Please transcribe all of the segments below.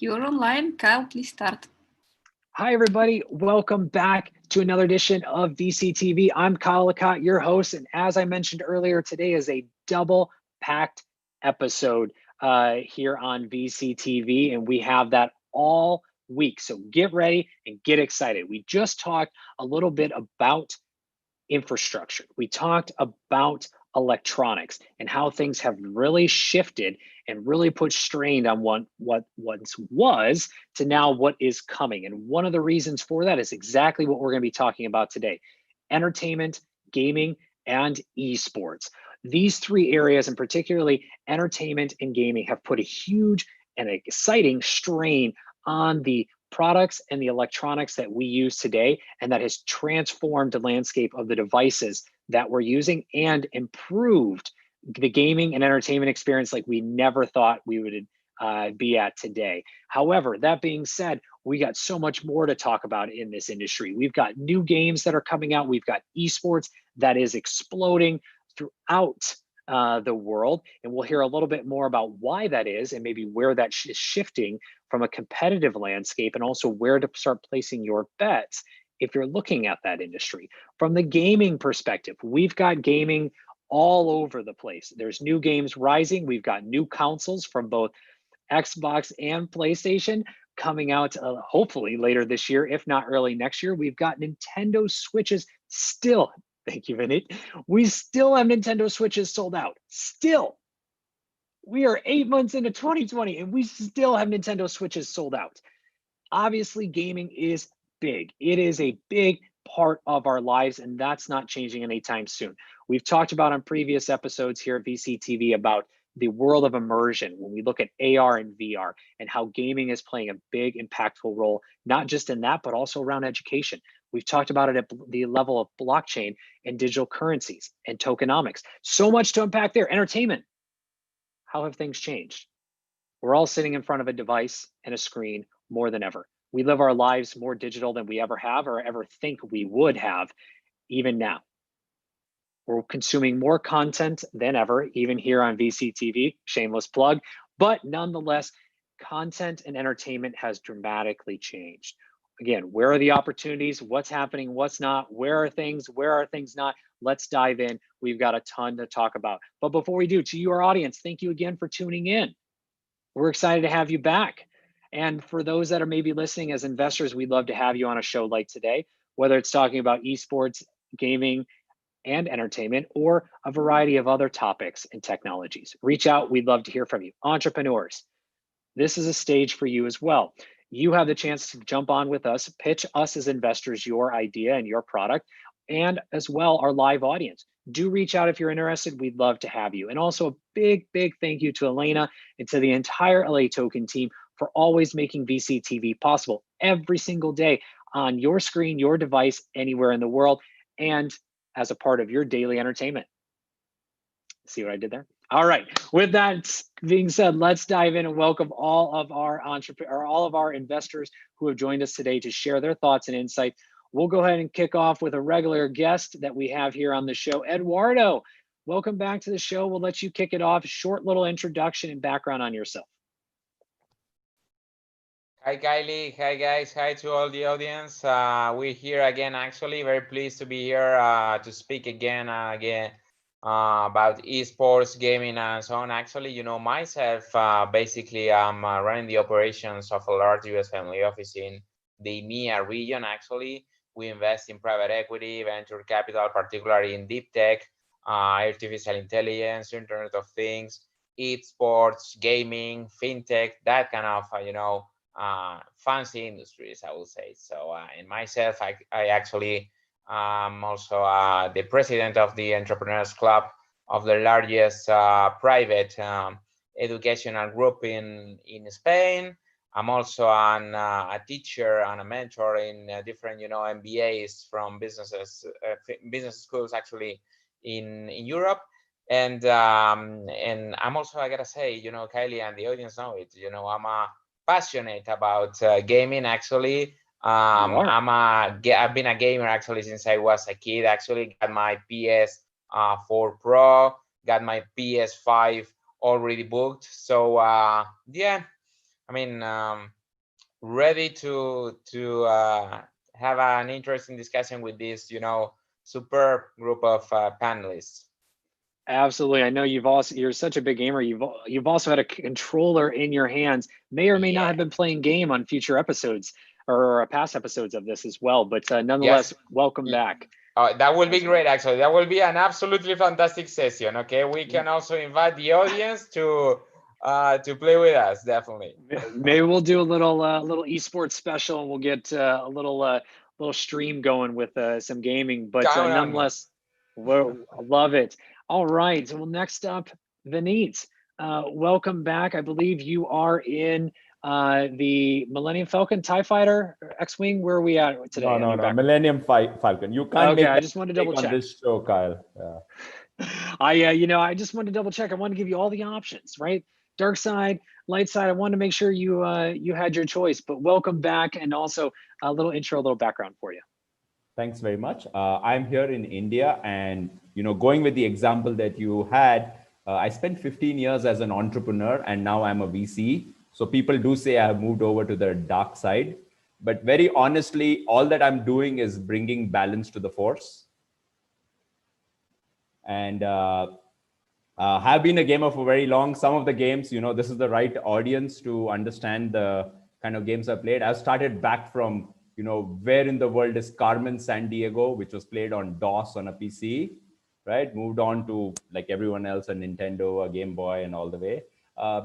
You're online, Kyle, please start. Hi, everybody. Welcome back to another edition of VCTV. I'm Kyle Lacotte, your host. And as I mentioned earlier, today is a double-packed episode here on VCTV, and we have that all week. So get ready and get excited. We just talked a little bit about infrastructure. We talked about electronics and how things have really shifted and really put strain on what once was to now what is coming. And one of the reasons for that is exactly what we're going to be talking about today: entertainment, gaming, and esports. These three areas, and particularly entertainment and gaming, have put a huge and exciting strain on the products and the electronics that we use today, and that has transformed the landscape of the devices that we're using and improved the gaming and entertainment experience like we never thought we would be at today. However, that being said, we got so much more to talk about in this industry. We've got new games that are coming out. We've got esports that is exploding throughout the world, and we'll hear a little bit more about why that is and maybe where that is shifting from a competitive landscape, and also where to start placing your bets if you're looking at that industry. From the gaming perspective, we've got gaming all over the place. There's new games rising. We've got new consoles from both Xbox and PlayStation coming out hopefully later this year, if not early next year. We've got Nintendo Switches still. Thank you, Vinny. We still have Nintendo Switches sold out. Still. We are 8 months into 2020 and we still have Nintendo Switches sold out. Obviously, gaming is big. It is a big part of our lives, and that's not changing anytime soon. We've talked about on previous episodes here at VCTV about the world of immersion when we look at AR and VR and how gaming is playing a big, impactful role, not just in that, but also around education. We've talked about it at the level of blockchain and digital currencies and tokenomics. So much to unpack there. Entertainment. How have things changed? We're all sitting in front of a device and a screen more than ever. We live our lives more digital than we ever have or ever think we would have, even now. We're consuming more content than ever, even here on VCTV, shameless plug, but nonetheless, content and entertainment has dramatically changed. Again, where are the opportunities? What's happening? What's not? Where are things? Where are things not? Let's dive in. We've got a ton to talk about. But before we do, to your audience, thank you again for tuning in. We're excited to have you back. And for those that are maybe listening as investors, we'd love to have you on a show like today, whether it's talking about esports, gaming, and entertainment, or a variety of other topics and technologies. Reach out. We'd love to hear from you. Entrepreneurs, this is a stage for you as well. You have the chance to jump on with us, pitch us as investors your idea and your product, and as well our live audience. Do reach out if you're interested. We'd love to have you. And also a big, big thank you to Elena and to the entire LA Token team for always making VCTV possible every single day on your screen, your device, anywhere in the world, and as a part of your daily entertainment. See what I did there? All right. With that being said, let's dive in and welcome all of our investors who have joined us today to share their thoughts and insight. We'll go ahead and kick off with a regular guest that we have here on the show, Eduardo. Welcome back to the show. We'll let you kick it off. Short little introduction and background on yourself. Hi, Kylie. Hi, guys. Hi to all the audience. We're here again, actually. Very pleased to be here to speak again about esports, gaming, and so on. Actually, you know, myself, basically, I'm running the operations of a large US family office in the EMEA region, actually. We invest in private equity, venture capital, particularly in deep tech, artificial intelligence, Internet of Things, esports, gaming, fintech, that kind of, fancy industries, I would say. So, in myself, I actually also the president of the Entrepreneurs Club of the largest private educational group in Spain. I'm also a teacher and a mentor in different, MBAs from business schools actually in Europe. And I'm also, I gotta say, Kylie and the audience know it, I'm passionate about gaming actually. I've been a gamer actually since I was a kid. Actually, got my PS4 Pro, got my PS5 already booked. So yeah, I mean, ready to have an interesting discussion with this, superb group of panelists. Absolutely. I know you're such a big gamer. You've also had a controller in your hands. May or may not have been playing game on future episodes or past episodes of this as well. But nonetheless, welcome back. That will be great, actually. That will be an absolutely fantastic session. Okay, we can also invite the audience to play with us, definitely. Maybe we'll do a little esports special, and we'll get a little stream going with some gaming. But nonetheless, I love it. All right. Well, next up, Vineet. Welcome back. I believe you are in the Millennium Falcon, TIE Fighter, X-Wing. Where are we at today? No. Millennium Falcon. You can't make I just wanted to double check on this show, Kyle. I just wanted to double check. I want to give you all the options, right? Dark side, light side. I wanted to make sure you had your choice. But welcome back, and also a little intro, a little background for you. Thanks very much. I'm here in India, and going with the example that you had, I spent 15 years as an entrepreneur, and now I'm a VC. So people do say I have moved over to the dark side, but very honestly, all that I'm doing is bringing balance to the force. And have been a gamer for very long. Some of the games, this is the right audience to understand the kind of games I've played. I've started back from, where in the world is Carmen San Diego, which was played on DOS on a PC, right? Moved on to, like everyone else, a Nintendo, a Game Boy, and all the way.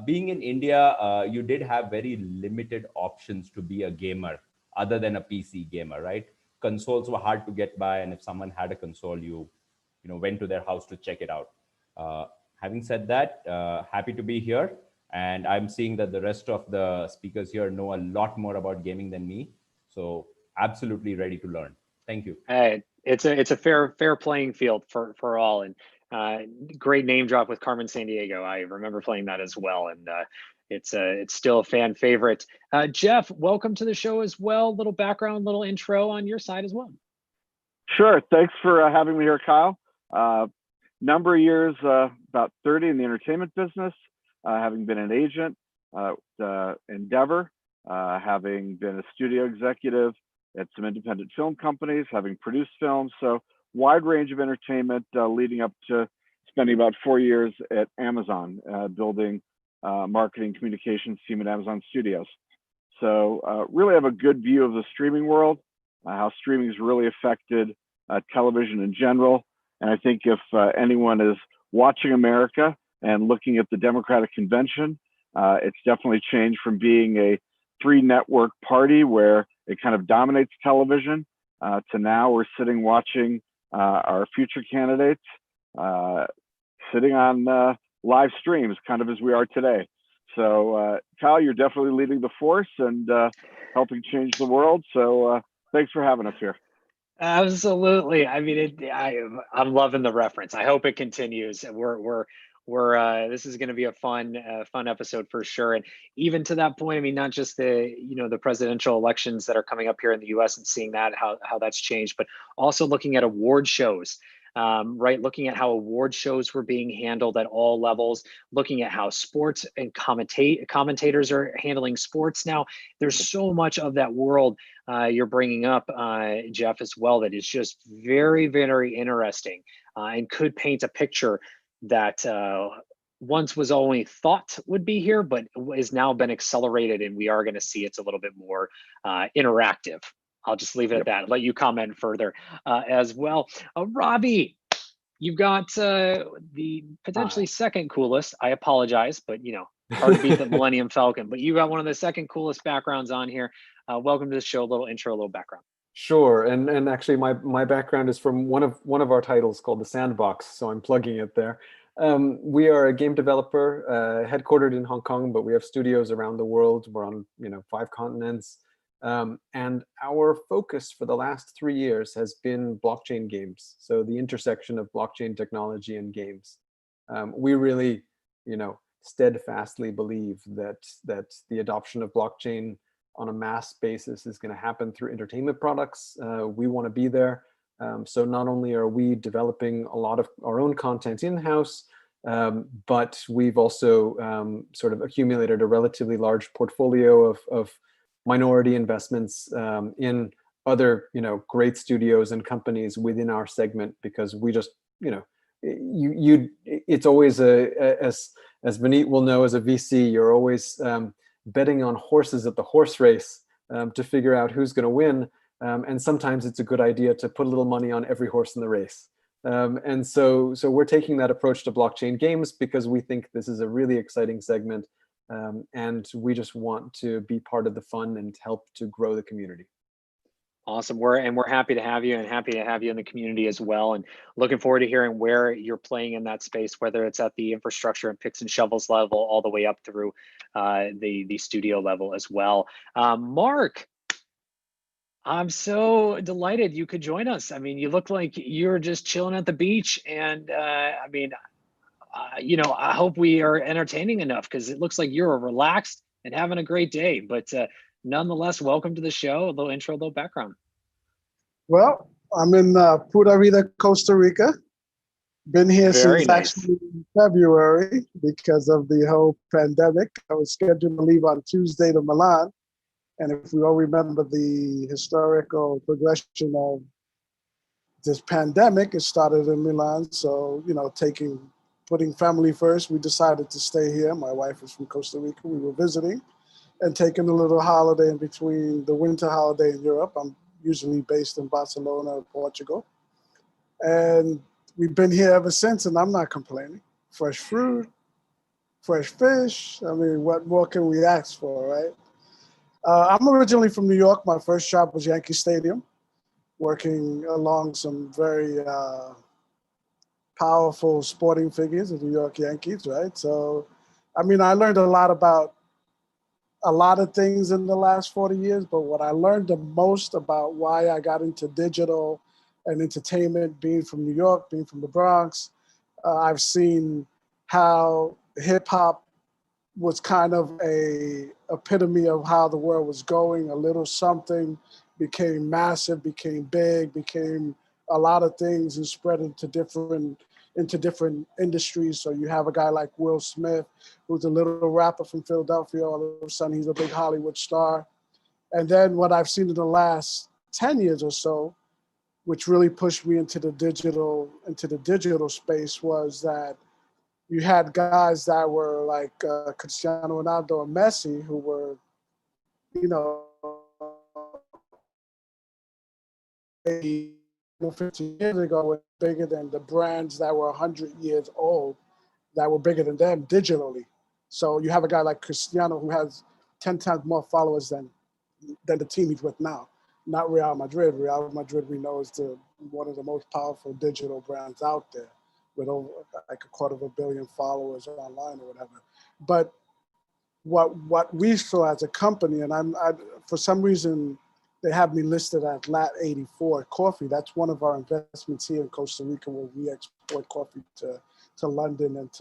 Being in India, you did have very limited options to be a gamer other than a PC gamer, right? Consoles were hard to get by, and if someone had a console, you went to their house to check it out. Having said that, happy to be here. And I'm seeing that the rest of the speakers here know a lot more about gaming than me. So absolutely ready to learn. Thank you. It's a fair playing field for all. And great name drop with Carmen San Diego. I remember playing that as well. And it's still a fan favorite. Jeff, welcome to the show as well. Little background, little intro on your side as well. Sure. Thanks for having me here, Kyle. Number of years, about 30 in the entertainment business, having been an agent at Endeavor, having been a studio executive at some independent film companies, having produced films. So wide range of entertainment, leading up to spending about 4 years at Amazon, building marketing communications team at Amazon Studios. So really have a good view of the streaming world, how streaming has really affected television in general. And I think if anyone is watching America and looking at the Democratic Convention, it's definitely changed from being a 3-network party where it kind of dominates television to now we're sitting watching our future candidates sitting on live streams, kind of as we are today. So Kyle, you're definitely leading the force and helping change the world. So thanks for having us here. Absolutely. I mean, I'm loving the reference. I hope it continues. We're this is going to be a fun episode for sure. And even to that point, I mean, not just the presidential elections that are coming up here in the U.S. and seeing that how that's changed, but also looking at award shows. Right, looking at how award shows were being handled at all levels, looking at how sports and commentators are handling sports now. There's so much of that world you're bringing up, Jeff, as well, that is just very, very interesting and could paint a picture that once was only thought would be here, but has now been accelerated, and we are going to see it's a little bit more interactive. I'll just leave it at that. Let you comment further as well. Robbie, you've got the potentially second coolest. I apologize, but hard to beat the Millennium Falcon. But you got one of the second coolest backgrounds on here. Welcome to the show. A little intro, a little background. Sure, and actually, my background is from one of our titles called The Sandbox, so I'm plugging it there. We are a game developer headquartered in Hong Kong, but we have studios around the world. We're on 5 continents. And our focus for the last 3 years has been blockchain games. So the intersection of blockchain technology and games. We really, steadfastly believe that the adoption of blockchain on a mass basis is going to happen through entertainment products. We want to be there. So not only are we developing a lot of our own content in-house, But we've also sort of accumulated a relatively large portfolio of minority investments in other, great studios and companies within our segment, because we just, it's always as Vineet will know, as a VC, you're always betting on horses at the horse race to figure out who's going to win. And sometimes it's a good idea to put a little money on every horse in the race. And so we're taking that approach to blockchain games because we think this is a really exciting segment, and we just want to be part of the fun and help to grow the community. Awesome. We're happy to have you, and happy to have you in the community as well. And looking forward to hearing where you're playing in that space, whether it's at the infrastructure and picks and shovels level, all the way up through the studio level as well. Mark, I'm so delighted you could join us. I mean, you look like you're just chilling at the beach, and I hope we are entertaining enough, because it looks like you're relaxed and having a great day. But nonetheless, welcome to the show. A little intro, a little background. Well, I'm in Puerto Rico, Costa Rica. Been here Very since nice. actually February because of the whole pandemic. I was scheduled to leave on Tuesday to Milan. And if we all remember the historical progression of this pandemic, it started in Milan. So, putting family first, we decided to stay here. My wife is from Costa Rica. We were visiting and taking a little holiday in between the winter holiday in Europe. I'm usually based in Barcelona, Portugal. And we've been here ever since, and I'm not complaining. Fresh fruit, fresh fish. I mean, what more can we ask for, right? I'm originally from New York. My first job was Yankee Stadium, working along some very powerful sporting figures of the New York Yankees, right? So, I mean, I learned a lot about a lot of things in the last 40 years, but what I learned the most about why I got into digital and entertainment, being from New York, being from the Bronx, I've seen how hip hop was kind of a epitome of how the world was going. A little something became massive, became big, became a lot of things, and spread into different industries. So you have a guy like Will Smith, who's a little rapper from Philadelphia. All of a sudden, he's a big Hollywood star. And then what I've seen in the last 10 years or so, which really pushed me into the digital space, was that you had guys that were like Cristiano Ronaldo and Messi, who were, 15 years ago, were bigger than the brands that were 100 years old, that were bigger than them digitally. So you have a guy like Cristiano who has 10 times more followers than the team he's with now. Not Real Madrid. Real Madrid, we know, is one of the most powerful digital brands out there, with over like 250 million followers online or whatever. But what we saw as a company, and for some reason, they have me listed at Lat 84 Coffee. That's one of our investments here in Costa Rica, where we export coffee to London and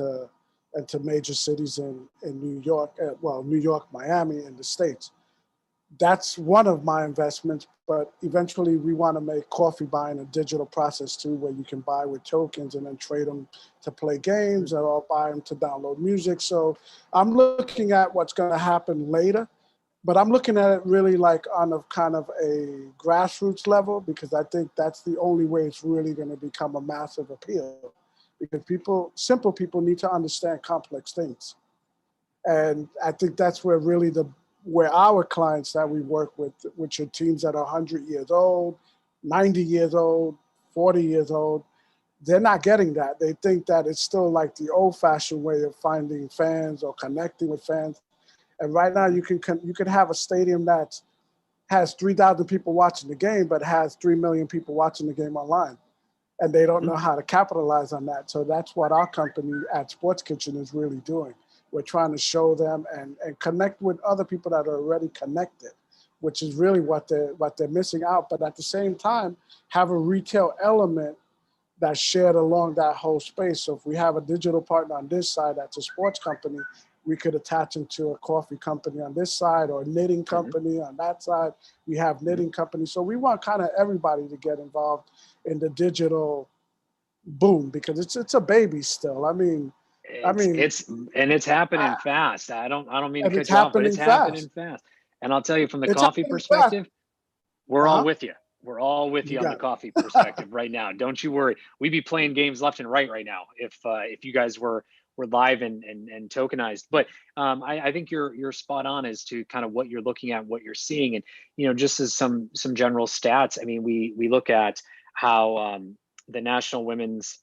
to major cities in New York, New York, Miami, and the States. That's one of my investments, but eventually we want to make coffee buying a digital process too, where you can buy with tokens and then trade them to play games, or buy them to download music. So I'm looking at what's going to happen later, but I'm looking at it really like on a kind of a grassroots level, because I think that's the only way it's really going to become a massive appeal, because simple people need to understand complex things. And I think that's where really where our clients that we work with, which are teams that are 100 years old, 90 years old, 40 years old, they're not getting that. They think that it's still like the old-fashioned way of finding fans or connecting with fans. And right now, you can have a stadium that has 3,000 people watching the game, but has 3 million people watching the game online, and they don't know how to capitalize on that. So that's what our company at Sports Kitchen is really doing. We're trying to show them and connect with other people that are already connected, which is really what they're missing out. But at the same time, have a retail element that's shared along that whole space. So if we have a digital partner on this side that's a sports company, we could attach them to a coffee company on this side, or a knitting company on that side. We have knitting companies. So we want kind of everybody to get involved in the digital boom, because it's a baby still. I mean, It's happening fast. I don't mean to and cut it's you off, but it's happening happening fast. And I'll tell you from the It's coffee happening fast. perspective, we're all Uh-huh. with you. We're all with you You on got the it. coffee perspective right now. Don't you worry. We'd be playing games left and right now if you guys were live and tokenized. But I think you're spot on as to kind of what you're looking at, what you're seeing, and just as some general stats. I mean, we look at how the National Women's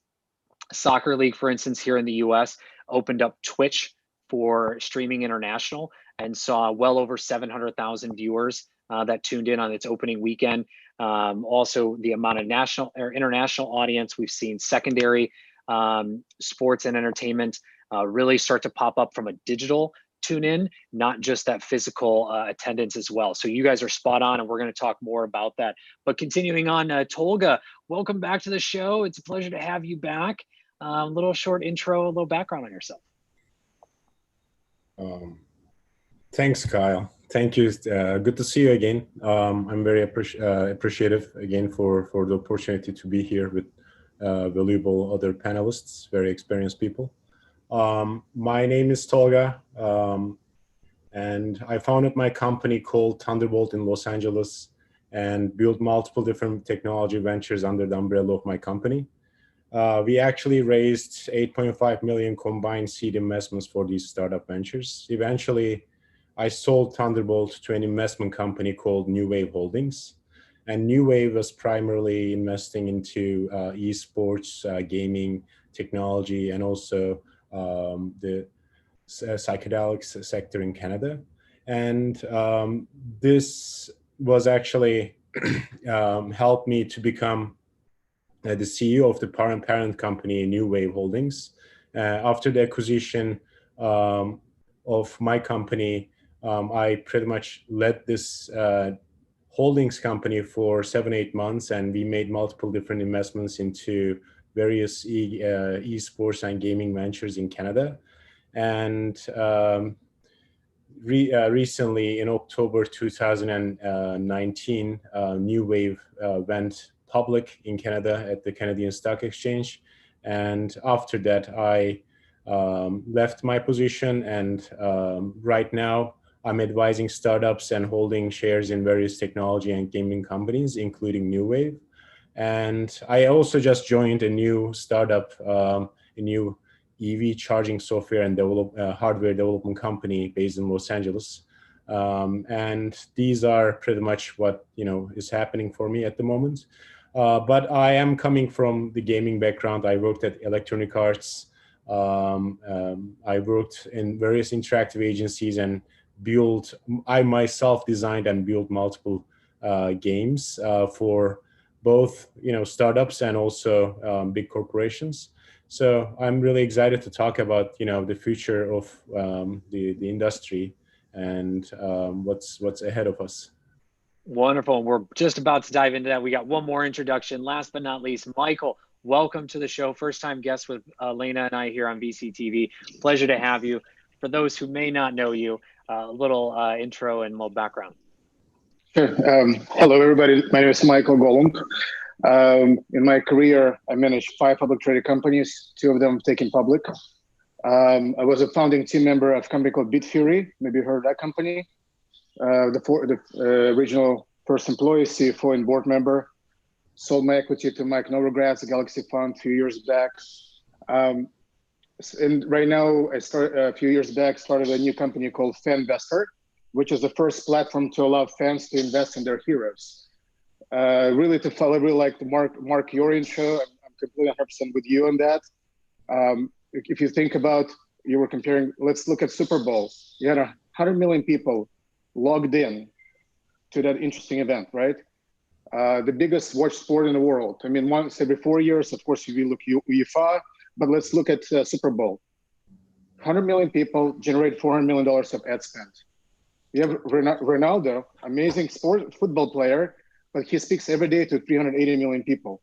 Soccer League, for instance, here in the U.S. opened up Twitch for streaming international and saw well over 700,000 viewers that tuned in on its opening weekend. Also, the amount of national or international audience we've seen secondary sports and entertainment really start to pop up from a digital tune in, not just that physical attendance as well. So you guys are spot on, and we're going to talk more about that. But continuing on, Tolga, welcome back to the show. It's a pleasure to have you back. Little short intro, a little background on yourself. Thanks, Kyle. Thank you. Good to see you again. I'm very appreciative again for the opportunity to be here with valuable other panelists, very experienced people. My name is Tolga, and I founded my company called Thunderbolt in Los Angeles and built multiple different technology ventures under the umbrella of my company. We actually raised 8.5 million combined seed investments for these startup ventures. Eventually, I sold Thunderbolt to an investment company called New Wave Holdings. And New Wave was primarily investing into eSports, gaming, technology, and also the psychedelics sector in Canada. And this was actually helped me to become the CEO of the parent company, New Wave Holdings. After the acquisition of my company, I pretty much led this holdings company for 7-8 months, and we made multiple different investments into various esports and gaming ventures in Canada. And recently, in October 2019, New Wave went public in Canada at the Canadian Stock Exchange. And after that, I left my position, and right now I'm advising startups and holding shares in various technology and gaming companies, including New Wave. And I also just joined a new startup, a new EV charging software and hardware development company based in Los Angeles. And these are pretty much what is happening for me at the moment. But I am coming from the gaming background. I worked at Electronic Arts. I worked in various interactive agencies and I myself designed and built multiple games for both startups and also big corporations. So I'm really excited to talk about the future of the industry and what's ahead of us. Wonderful. We're just about to dive into that. We got one more introduction. Last but not least, Michael, welcome to the show. First time guest with Lena and I here on VCTV. Pleasure to have you. For those who may not know you, a little intro and little background. Sure. Hello, everybody. My name is Michael Golung. In my career, I managed 5 public traded companies, 2 of them taken public. I was a founding team member of a company called BitFury. Maybe you heard of that company. The original first employee, CFO, and board member. Sold my equity to Mike Novogratz, a Galaxy Fund, a few years back. And right now, a few years back, started a new company called FanVestor, which is the first platform to allow fans to invest in their heroes. Really to follow, really like to mark your intro. I'm completely 100% with you on that. If you think about, you were comparing, let's look at Super Bowl. You had 100 million people logged in to that interesting event, right? The biggest watch sport in the world. I mean, once every 4 years, of course, we look UEFA, but let's look at Super Bowl. 100 million people generate $400 million of ad spend. You have Ronaldo, amazing football player, but he speaks every day to 380 million people.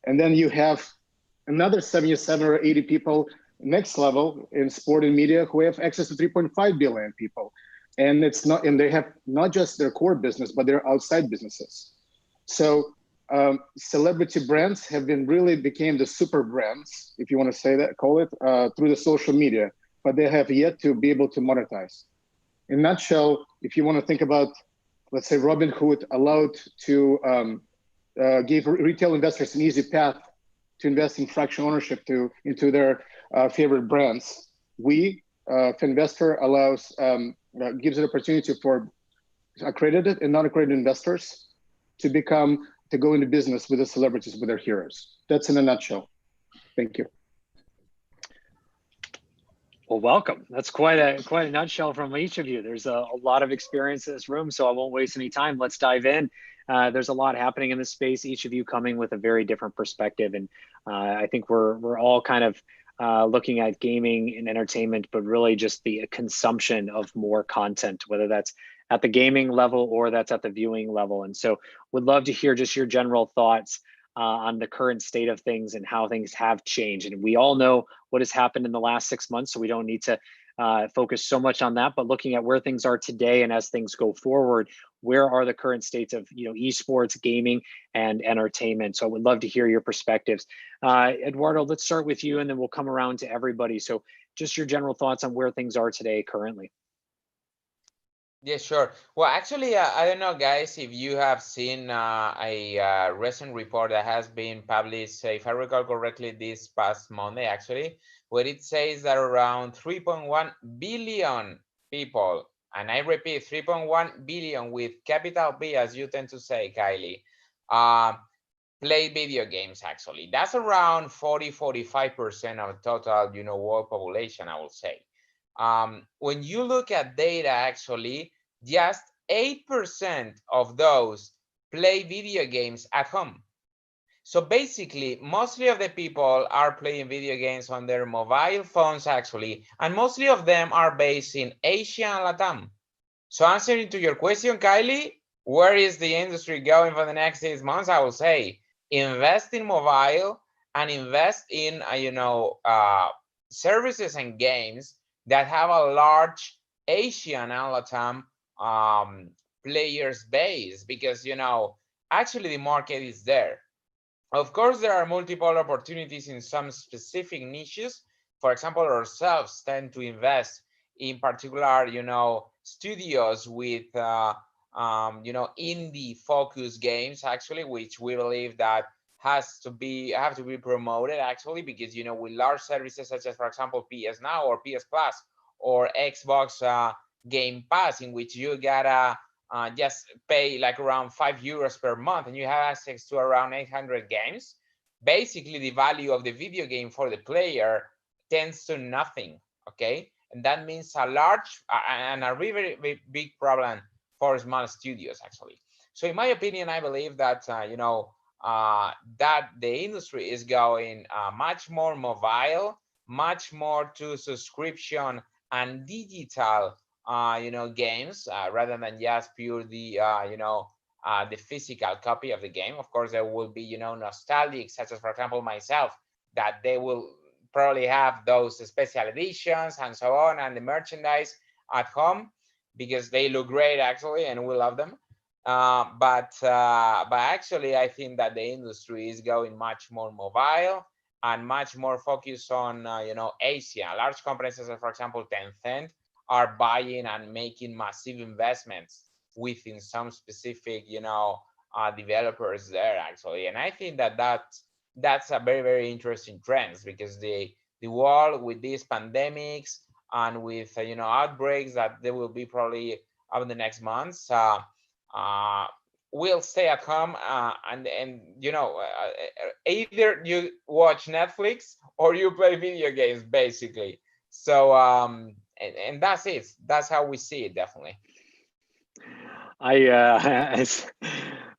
And then you have another 77 or 80 people next level in sport and media who have access to 3.5 billion people. And they have not just their core business, but their outside businesses. So celebrity brands have been really became the super brands, if you want to say that, call it, through the social media, but they have yet to be able to monetize. In a nutshell, if you want to think about, let's say Robinhood allowed to give retail investors an easy path to invest in fractional ownership into their favorite brands. Finvestor allows, gives an opportunity for accredited and non-accredited investors to go into business with the celebrities, with their heroes. That's in a nutshell. Thank you. Well, welcome. That's quite a nutshell from each of you. There's a lot of experience in this room, so I won't waste any time. Let's dive in. There's a lot happening in this space, each of you coming with a very different perspective. And I think we're all kind of looking at gaming and entertainment, but really just the consumption of more content, whether that's at the gaming level or that's at the viewing level. And so would love to hear just your general thoughts on the current state of things and how things have changed. And we all know what has happened in the last 6 months, so we don't need to focus so much on that, but looking at where things are today and as things go forward, where are the current states of esports, gaming, and entertainment? So I would love to hear your perspectives. Eduardo, let's start with you and then we'll come around to everybody. So just your general thoughts on where things are today currently. Yeah, sure. Well, actually, I don't know, guys, if you have seen a recent report that has been published, if I recall correctly, this past Monday, actually, where it says that around 3.1 billion people, and I repeat, 3.1 billion with capital B, as you tend to say, Kylie, play video games, actually. That's around 45% of total, world population, I would say. When you look at data, actually, just 8% of those play video games at home. So basically, mostly of the people are playing video games on their mobile phones, actually, and mostly of them are based in Asia and Latam. So answering to your question, Kylie, where is the industry going for the next 6 months? I will say, invest in mobile and invest in, services and games that have a large Asian and Latam players base, because actually the market is there. Of course, there are multiple opportunities in some specific niches. For example, ourselves tend to invest in particular, studios with indie focused games, actually, which we believe that have to be promoted, actually, because with large services such as, for example, PS Now or PS Plus or Xbox Game Pass, in which you gotta just pay like around €5 per month and you have access to around 800 games. Basically, the value of the video game for the player tends to nothing, okay? And that means a large and a very, very big problem for small studios, actually. So in my opinion, I believe that, that the industry is going much more mobile, much more to subscription and digital, games, rather than just pure the physical copy of the game. Of course, there will be, nostalgic, such as, for example, myself, that they will probably have those special editions and so on, and the merchandise at home, because they look great, actually, and we love them. But actually, I think that the industry is going much more mobile and much more focused on, Asia. Large companies, as for example, Tencent, are buying and making massive investments within some specific, developers there, actually. And I think that that's a very, very interesting trend, because the world with these pandemics and with, outbreaks that there will be probably over the next months, will stay at home, and either you watch Netflix or you play video games, basically. So and that's it. That's how we see it, definitely.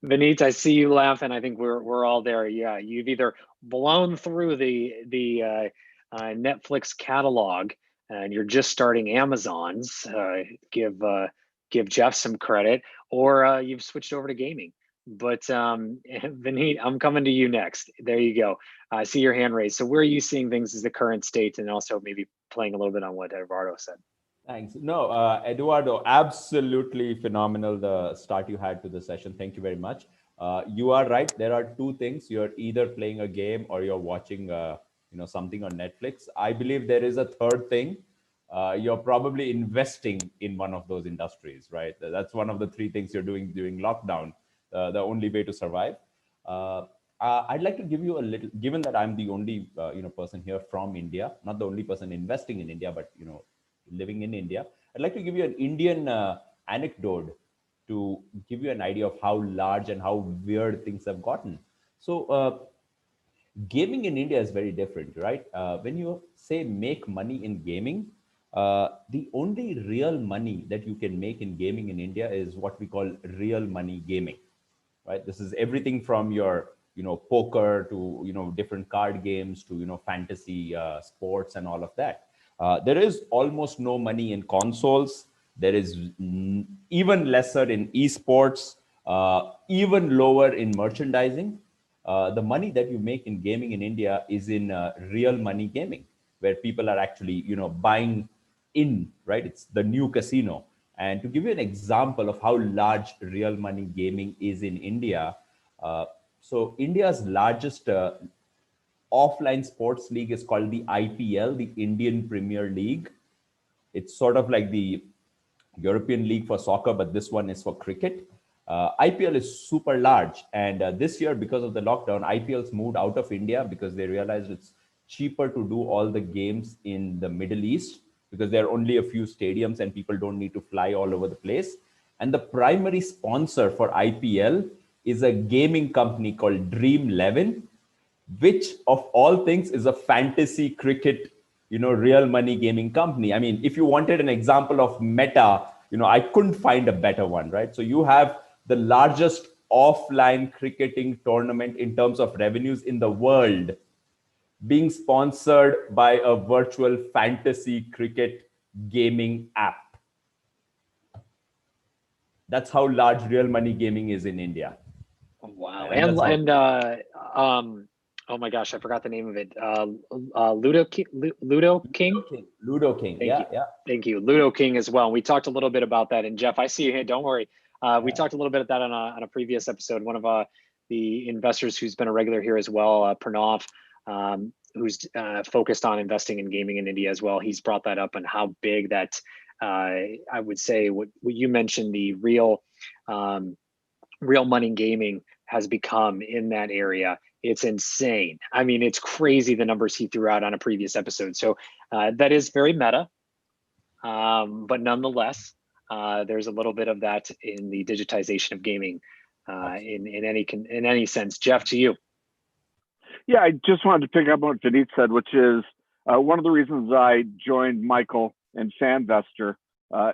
Vineet, I see you laughing. I think we're all there. Yeah, you've either blown through the Netflix catalog and you're just starting Amazon's. Give Jeff some credit, or you've switched over to gaming. But Vineet, I'm coming to you next. There you go. I see your hand raised. So where are you seeing things as the current state, and also maybe playing a little bit on what Eduardo said? Thanks. No, Eduardo, absolutely phenomenal, the start you had to the session. Thank you very much. You are right. There are two things. You're either playing a game or you're watching, something on Netflix. I believe there is a third thing. You're probably investing in one of those industries, right? That's one of the three things you're doing during lockdown. The only way to survive. I'd like to give you a little, given that I'm the only, person here from India, not the only person investing in India, but, living in India. I'd like to give you an Indian anecdote to give you an idea of how large and how weird things have gotten. So gaming in India is very different, right? When you say make money in gaming, the only real money that you can make in gaming in India is what we call real money gaming, right? This is everything from your, poker to, different card games to, fantasy sports and all of that. There is almost no money in consoles. There is even lesser in eSports, even lower in merchandising. The money that you make in gaming in India is in real money gaming, where people are actually, buying in, right? It's the new casino. And to give you an example of how large real money gaming is in India, so India's largest offline sports league is called the IPL, the Indian Premier League. It's sort of like the European League for soccer, but this one is for cricket. IPL is super large. And this year, because of the lockdown, IPL's moved out of India because they realized it's cheaper to do all the games in the Middle East because there are only a few stadiums and people don't need to fly all over the place. And the primary sponsor for IPL is a gaming company called Dream 11, which of all things is a fantasy cricket, real money gaming company. I mean, if you wanted an example of meta, I couldn't find a better one, right? So you have the largest offline cricketing tournament in terms of revenues in the world being sponsored by a virtual fantasy cricket gaming app. That's how large real money gaming is in India. Wow. Oh my gosh, I forgot the name of it. Ludo King. Ludo King. Yeah. Thank you, Ludo King as well. We talked a little bit about that. And Jeff, I see you here. Don't worry. We talked a little bit about that on a previous episode. One of the investors who's been a regular here as well, Pranav, who's focused on investing in gaming in India as well. He's brought that up and how big that I would say what you mentioned, the real money gaming has become in that area. It's insane. I mean, it's crazy the numbers he threw out on a previous episode. So that is very meta, but nonetheless, there's a little bit of that in the digitization of gaming in any sense. Jeff, to you. Yeah, I just wanted to pick up on what Vineet said, which is one of the reasons I joined Michael and Fanvestor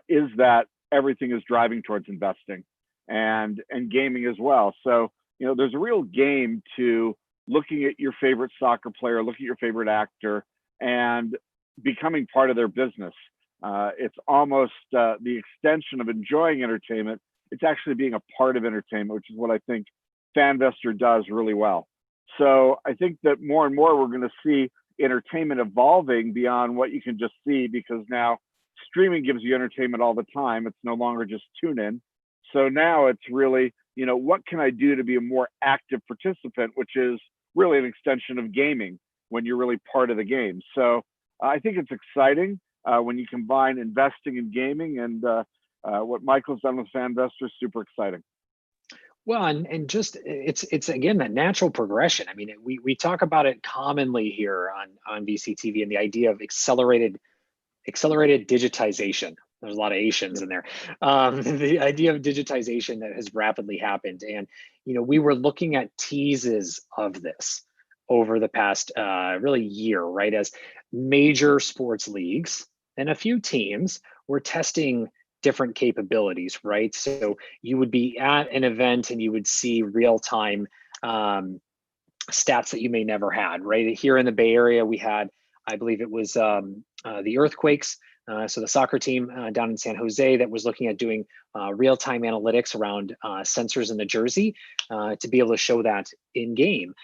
is that everything is driving towards investing and gaming as well. So, there's a real game to looking at your favorite soccer player, looking at your favorite actor, and becoming part of their business. It's almost the extension of enjoying entertainment. It's actually being a part of entertainment, which is what I think Fanvestor does really well. So I think that more and more we're going to see entertainment evolving beyond what you can just see, because now streaming gives you entertainment all the time. It's no longer just tune in. So now it's really, what can I do to be a more active participant, which is really an extension of gaming when you're really part of the game. So I think it's exciting when you combine investing in gaming and what Michael's done with Fanvestor is super exciting. Well, and just it's again that natural progression. I mean, we talk about it commonly here on VCTV and the idea of accelerated digitization. There's a lot of Asians in there. The idea of digitization that has rapidly happened, and we were looking at teases of this over the past really year, right? As major sports leagues and a few teams were testing different capabilities, right? So you would be at an event and you would see real-time stats that you may never had, right? Here in the Bay Area, we had, I believe it was the Earthquakes, so the soccer team down in San Jose that was looking at doing real-time analytics around sensors in the jersey to be able to show that in game.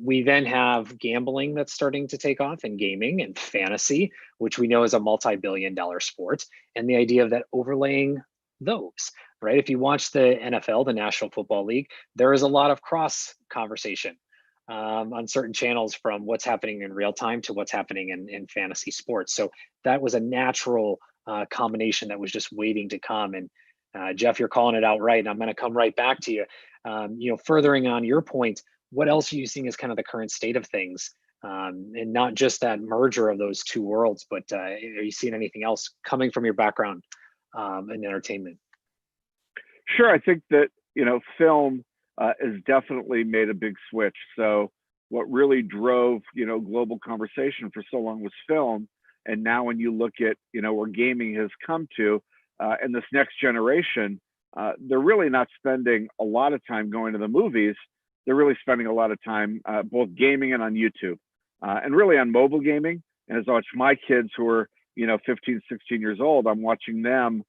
We then have gambling that's starting to take off in gaming and fantasy, which we know is a multi-billion-dollar sport, and the idea of that overlaying those, right? If you watch the NFL, the National Football League, there is a lot of cross conversation on certain channels from what's happening in real time to what's happening in fantasy sports. So that was a natural combination that was just waiting to come. And Jeff, you're calling it out right, and I'm going to come right back to you. Furthering on your point, what else are you seeing as kind of the current state of things? And not just that merger of those two worlds, but are you seeing anything else coming from your background in entertainment? Sure, I think that film has definitely made a big switch. So what really drove global conversation for so long was film, and now when you look at where gaming has come to, and this next generation, they're really not spending a lot of time going to the movies. They're really spending a lot of time both gaming and on YouTube, and really on mobile gaming. And as I watch my kids who are 15, 16 years old, I'm watching them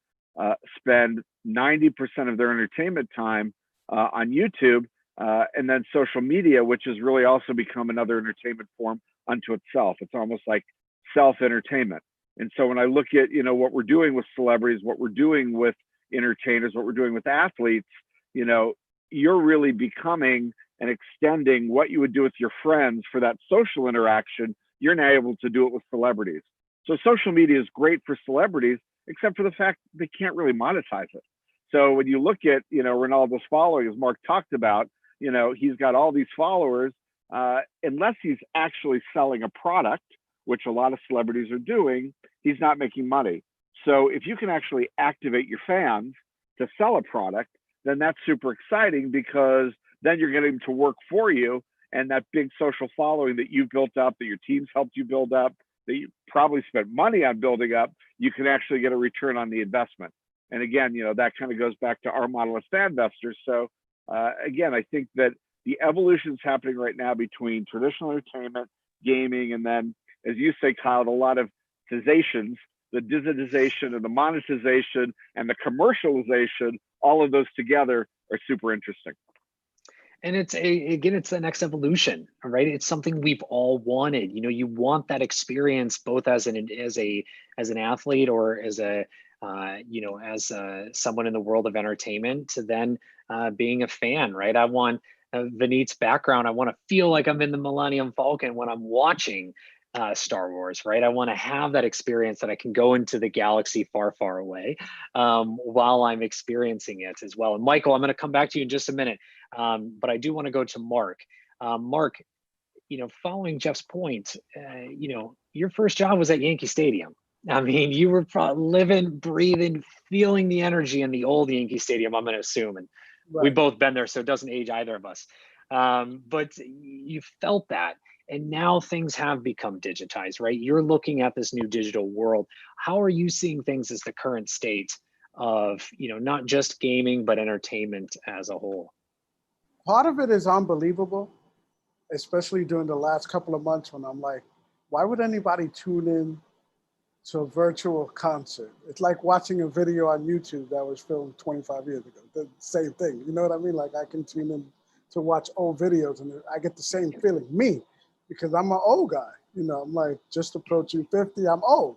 spend 90% of their entertainment time on YouTube, and then social media, which has really also become another entertainment form unto itself. It's almost like self-entertainment. And so when I look at what we're doing with celebrities, what we're doing with entertainers, what we're doing with athletes, you're really becoming and extending what you would do with your friends for that social interaction. You're now able to do it with celebrities. So social media is great for celebrities, except for the fact they can't really monetize it. So when you look at, Ronaldo's following, as Mark talked about, he's got all these followers, unless he's actually selling a product, which a lot of celebrities are doing, he's not making money. So if you can actually activate your fans to sell a product, then that's super exciting, because then you're getting them to work for you, and that big social following that you've built up, that your teams helped you build up, that you probably spent money on building up, you can actually get a return on the investment. And again, that kind of goes back to our model as fan investors. So again, I think that the evolution is happening right now between traditional entertainment, gaming, and then, as you say, Kyle, a lot of tizations, the digitization and the monetization and the commercialization, all of those together are super interesting. And it's the next evolution, right? It's something we've all wanted. You want that experience both as an athlete or as someone in the world of entertainment, to then being a fan, right? I want Vineet's background. I want to feel like I'm in the Millennium Falcon when I'm watching Star Wars, right? I want to have that experience that I can go into the galaxy far, far away while I'm experiencing it as well. And Michael, I'm going to come back to you in just a minute, but I do want to go to Mark. Mark, following Jeff's point, your first job was at Yankee Stadium. I mean, you were living, breathing, feeling the energy in the old Yankee Stadium, I'm going to assume. And Right. we've both been there, so it doesn't age either of us. But you felt that. And now things have become digitized, right? You're looking at this new digital world. How are you seeing things as the current state of, not just gaming, but entertainment as a whole? Part of it is unbelievable, especially during the last couple of months when I'm like, why would anybody tune in to a virtual concert? It's like watching a video on YouTube that was filmed 25 years ago. The same thing, you know what I mean? Like I can tune in to watch old videos and I get the same feeling, because I'm an old guy. I'm like just approaching 50, I'm old.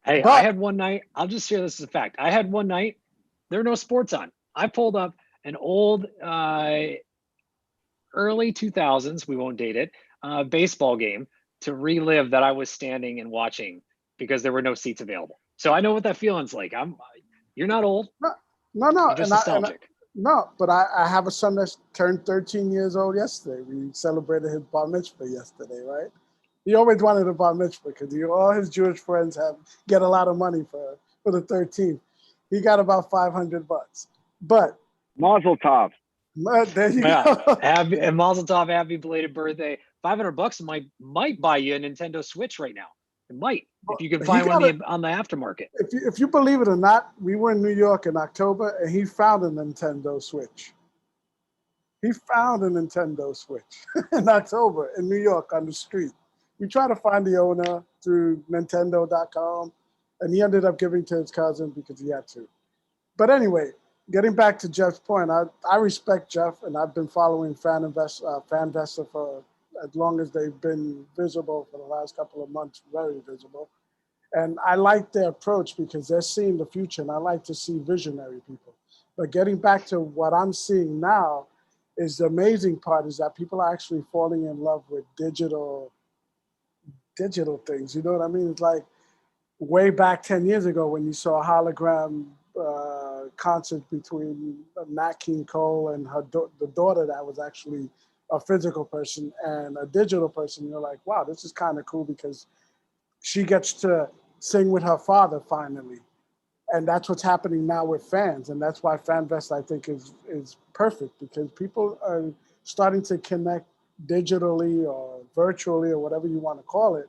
Hey, But I had one night, I'll just share this as a fact. I had one night, there were no sports on. I pulled up an old early 2000s, we won't date it, baseball game to relive that I was standing and watching because there were no seats available. So I know what that feeling's like. You're not old. No. You're just nostalgic. No, but I have a son that turned 13 years old yesterday. We celebrated his bar mitzvah yesterday, right? He always wanted a bar mitzvah because all his Jewish friends get a lot of money for the 13th. He got about $500, but Mazel tov. There you Yeah. go. And Mazel tov, happy belated birthday. $500 might buy you a Nintendo Switch right now. It might, if you can find one on the aftermarket. If you believe it or not, we were in New York in October and he found a Nintendo Switch. He found a Nintendo Switch in October in New York on the street. We tried to find the owner through Nintendo.com and he ended up giving to his cousin because he had to. But anyway, getting back to Jeff's point, I respect Jeff, and I've been following FanVesta for as long as they've been visible for the last couple of months, very visible. And I like their approach because they're seeing the future, and I like to see visionary people. But getting back to what I'm seeing now is the amazing part is that people are actually falling in love with digital things. You know what I mean? It's like way back 10 years ago when you saw a hologram concert between Nat King Cole and the daughter that was actually a physical person and a digital person. You're like, wow, this is kind of cool because she gets to sing with her father finally. And that's what's happening now with fans. And that's why FanVest, I think, is perfect, because people are starting to connect digitally or virtually or whatever you want to call it.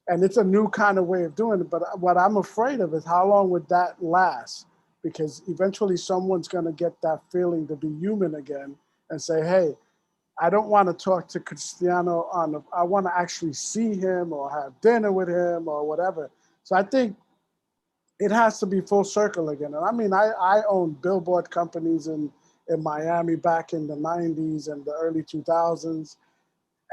And it's a new kind of way of doing it. But what I'm afraid of is how long would that last? Because eventually someone's going to get that feeling to be human again and say, hey, I don't want to talk to Cristiano I want to actually see him or have dinner with him or whatever. So I think it has to be full circle again. And I mean, I own billboard companies in Miami back in the 90s and the early 2000s.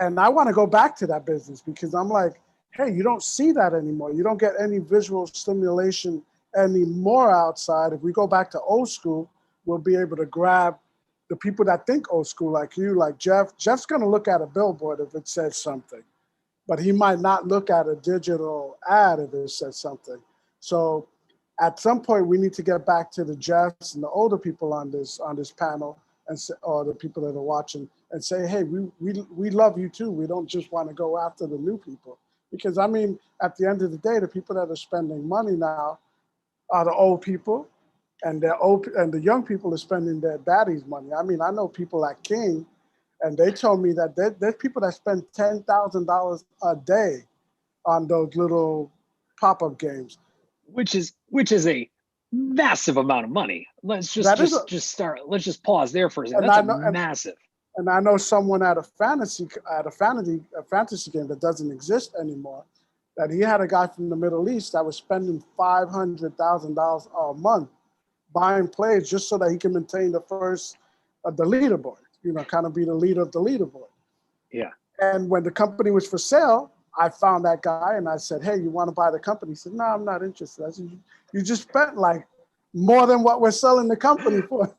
And I want to go back to that business because I'm like, hey, you don't see that anymore. You don't get any visual stimulation anymore outside. If we go back to old school, we'll be able to grab the people that think old school like you, like Jeff. Jeff's going to look at a billboard if it says something, but he might not look at a digital ad if it says something. So at some point, we need to get back to the Jeffs and the older people on this panel, and or the people that are watching, and say, hey, we love you too. We don't just want to go after the new people. Because I mean, at the end of the day, the people that are spending money now are the old people, and the young people are spending their daddy's money. I mean, I know people at King, and they told me that there's people that spend $10,000 a day on those little pop-up games, which is a massive amount of money. Let's just pause there for a second. That's massive. And I know someone at a fantasy game that doesn't exist anymore, that he had a guy from the Middle East that was spending $500,000 a month buying players just so that he can maintain the leaderboard, kind of be the leader of the leaderboard. Yeah. And when the company was for sale, I found that guy and I said, hey, you want to buy the company? He said, no, I'm not interested. I said, you just spent like more than what we're selling the company for.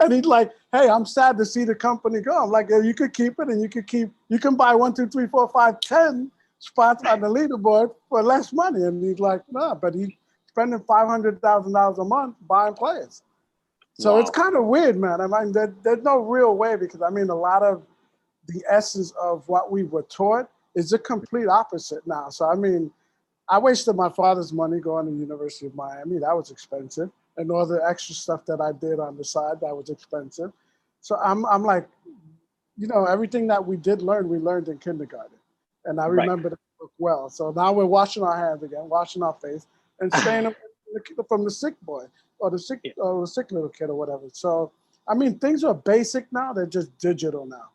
And he's like, hey, I'm sad to see the company go. I'm like, yeah, you could keep it, and you can buy 1, 2, 3, 4, 5, 10 spots on the leaderboard for less money. And he's like, no, but he's spending $500,000 a month buying players. So It's kind of weird, man. I mean, there's no real way, because I mean, a lot of the essence of what we were taught is the complete opposite now. So I mean, I wasted my father's money going to the University of Miami. That was expensive. And all the extra stuff that I did on the side, that was expensive. So I'm like, everything that we did learn, we learned in kindergarten. And I remember the book well. So now we're washing our hands again, washing our face, and staying away from the sick boy or the sick little kid or whatever. So, I mean, things are basic now. They're just digital now.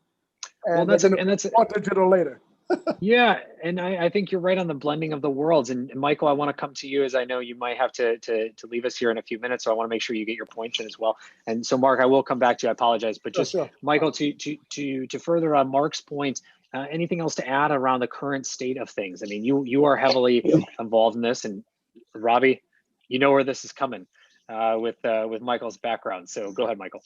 And that's more digital later. Yeah, and I think you're right on the blending of the worlds. And Michael, I want to come to you, as I know you might have to leave us here in a few minutes, so I want to make sure you get your points in as well. And so, Mark, I will come back to you. I apologize, but just sure. Michael, to further on Mark's point, anything else to add around the current state of things? I mean, you are heavily involved in this, and Robbie, you know where this is coming with Michael's background. So go ahead, Michael.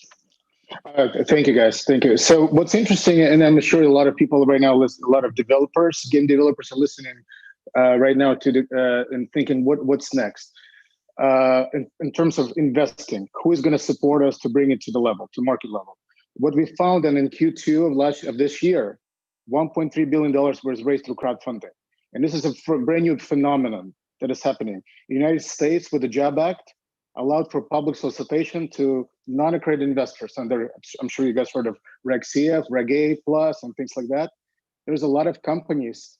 Thank you, guys. Thank you. So what's interesting, and I'm sure a lot of people right now listen, a lot of game developers are listening right now to and thinking, what's next in terms of investing? Who is going to support us to bring it to the market level? What we found, and in Q2 of this year, $1.3 billion was raised through crowdfunding, and this is a brand new phenomenon that is happening. In the United States, with the Job Act, allowed for public solicitation to non-accredited investors under, I'm sure you guys heard of Reg CF, Reg A Plus, and things like that. There's a lot of companies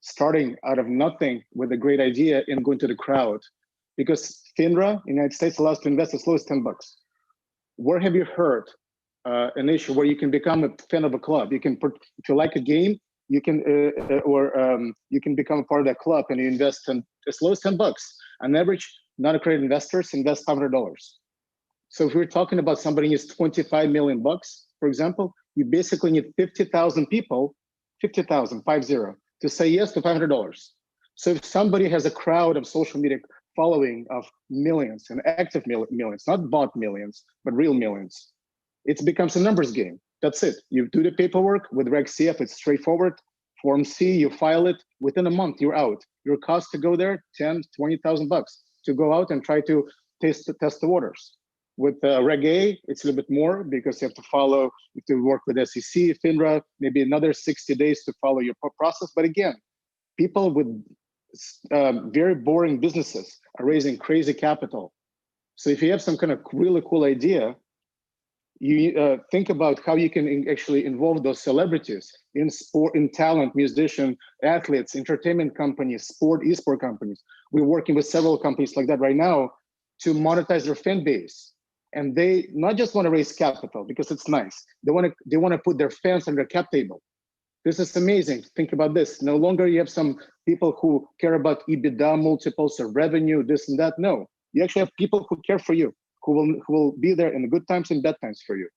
starting out of nothing with a great idea and going to the crowd, because FINRA in the United States allows to invest as low as $10. Where have you heard an issue where you can become a fan of a club? You can, if you like a game, you can you can become a part of that club and you invest as low as $10. On average, non-accredited investors invest $500. So if we're talking about somebody needs 25 million bucks, for example, you basically need 50,000 people, 50,000, 50, to say yes to $500. So if somebody has a crowd of social media following of millions and active millions, not bot millions, but real millions. It becomes a numbers game. That's it. You do the paperwork with Reg CF, it's straightforward. Form C, you file it, within a month, you're out. Your cost to go there, 10, 20,000 bucks to go out and try to test the waters. With Reg A, it's a little bit more because you have to follow, you have to work with SEC, FINRA, maybe another 60 days to follow your process. But again, people with very boring businesses are raising crazy capital. So if you have some kind of really cool idea, you think about how you can actually involve those celebrities in sport, in talent, musician, athletes, entertainment companies, esport companies. We're working with several companies like that right now to monetize their fan base. And they not just want to raise capital because it's nice. They want to put their fans on their cap table. This is amazing. Think about this. No longer you have some people who care about EBITDA multiples or revenue, this and that. No, you actually have people who care for you, who will be there in the good times and bad times for you.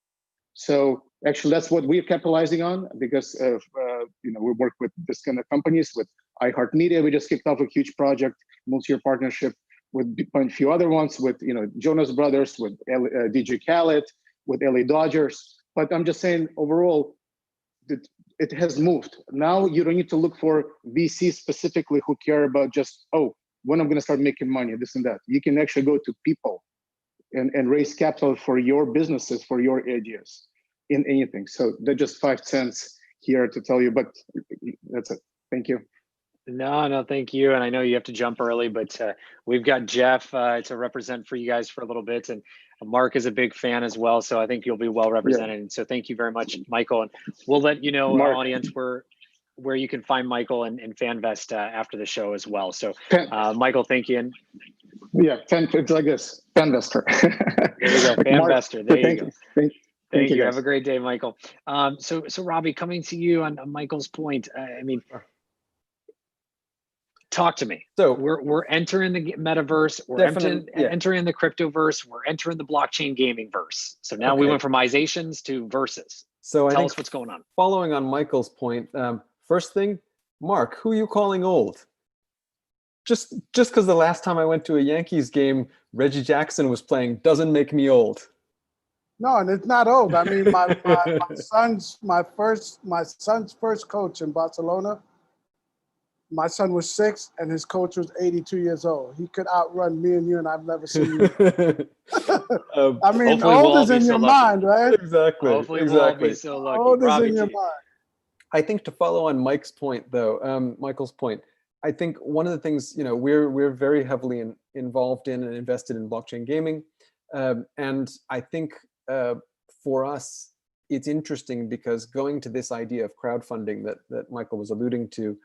So actually, that's what we're capitalizing on because of, we work with this kind of companies. With iHeartMedia, we just kicked off a huge project, multi-year partnership with a few other ones, with Jonas Brothers, with DJ Khaled, with LA Dodgers. But I'm just saying, overall, it has moved. Now you don't need to look for VCs specifically who care about just, oh, when I'm going to start making money, this and that. You can actually go to people and raise capital for your businesses, for your ideas in anything. So they're just 5 cents here to tell you, but that's it. Thank you. No, thank you. And I know you have to jump early, but we've got Jeff to represent for you guys for a little bit. And Mark is a big fan as well. So I think you'll be well represented. Yeah. And so thank you very much, Michael. And we'll let you know, our audience, where you can find Michael and FanVest after the show as well. So Michael, thank you. And yeah, it's like this, FanVester. There you go, FanVester. There you go. Thank you. Guys. Have a great day, Michael. So Robbie, coming to you on Michael's point, I mean, talk to me. So we're entering the metaverse, we're entering the cryptoverse, we're entering the blockchain gaming verse. So now we went from izations to verses. So tell us what's going on. Following on Michael's point, first thing, Mark, who are you calling old? Just because the last time I went to a Yankees game, Reggie Jackson was playing doesn't make me old. No, and it's not old. I mean, my son's first coach in Barcelona. My son was 6 and his coach was 82 years old. He could outrun me and you, and I've never seen you. I mean, old is in your mind, right? Exactly. Hopefully we'll all be so lucky. Old is in your mind. I think to follow on Mike's point, though, Michael's point, I think one of the things, we're very heavily involved in and invested in blockchain gaming. And I think for us, it's interesting because going to this idea of crowdfunding that Michael was alluding to,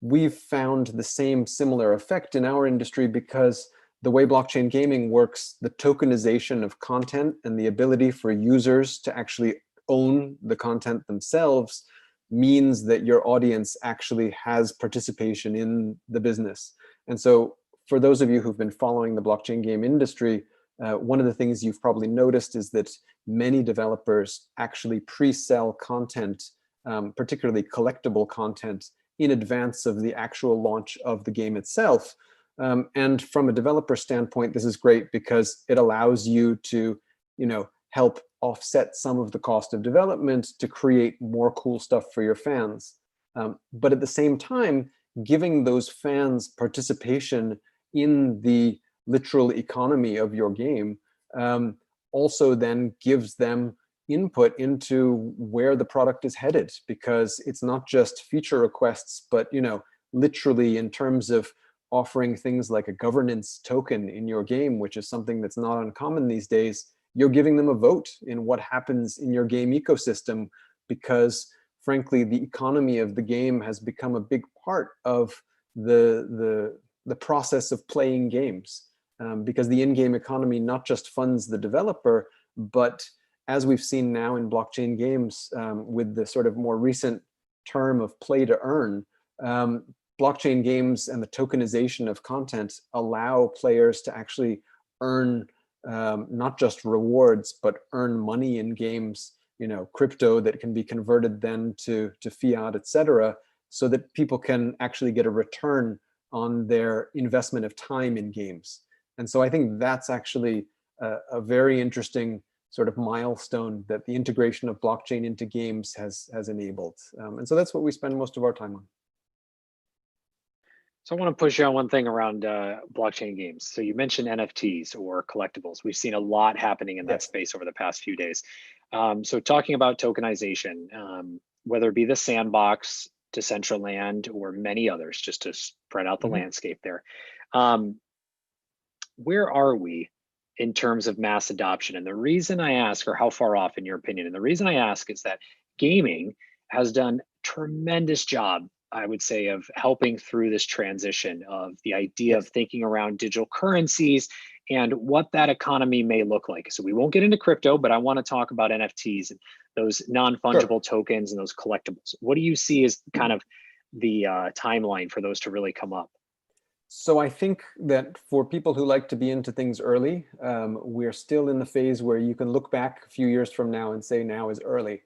we've found the similar effect in our industry because the way blockchain gaming works, the tokenization of content and the ability for users to actually own the content themselves means that your audience actually has participation in the business. And so for those of you who've been following the blockchain game industry, one of the things you've probably noticed is that many developers actually pre-sell content, particularly collectible content, in advance of the actual launch of the game itself. And from a developer standpoint, this is great because it allows you to, help offset some of the cost of development to create more cool stuff for your fans. But at the same time, giving those fans participation in the literal economy of your game also then gives them input into where the product is headed, because it's not just feature requests, but literally in terms of offering things like a governance token in your game, which is something that's not uncommon these days. You're giving them a vote in what happens in your game ecosystem, because frankly, the economy of the game has become a big part of the process of playing games, because the in-game economy not just funds the developer, but as we've seen now in blockchain games, with the sort of more recent term of play to earn, blockchain games and the tokenization of content allow players to actually earn not just rewards, but earn money in games, crypto that can be converted then to fiat, etc., so that people can actually get a return on their investment of time in games. And so I think that's actually a very interesting sort of milestone that the integration of blockchain into games has enabled. And so that's what we spend most of our time on. So I want to push you on one thing around blockchain games. So you mentioned NFTs or collectibles. We've seen a lot happening in that space over the past few days. So talking about tokenization, whether it be the Sandbox, Decentraland, or many others, just to spread out the landscape there. Where are we in terms of mass adoption? And the reason I ask, or how far off in your opinion, and the reason I ask is that gaming has done a tremendous job, I would say, of helping through this transition of the idea of thinking around digital currencies and what that economy may look like. So we won't get into crypto, but I want to talk about NFTs and those non-fungible tokens and those collectibles. What do you see as kind of the timeline for those to really come up? So I think that for people who like to be into things early, we're still in the phase where you can look back a few years from now and say now is early.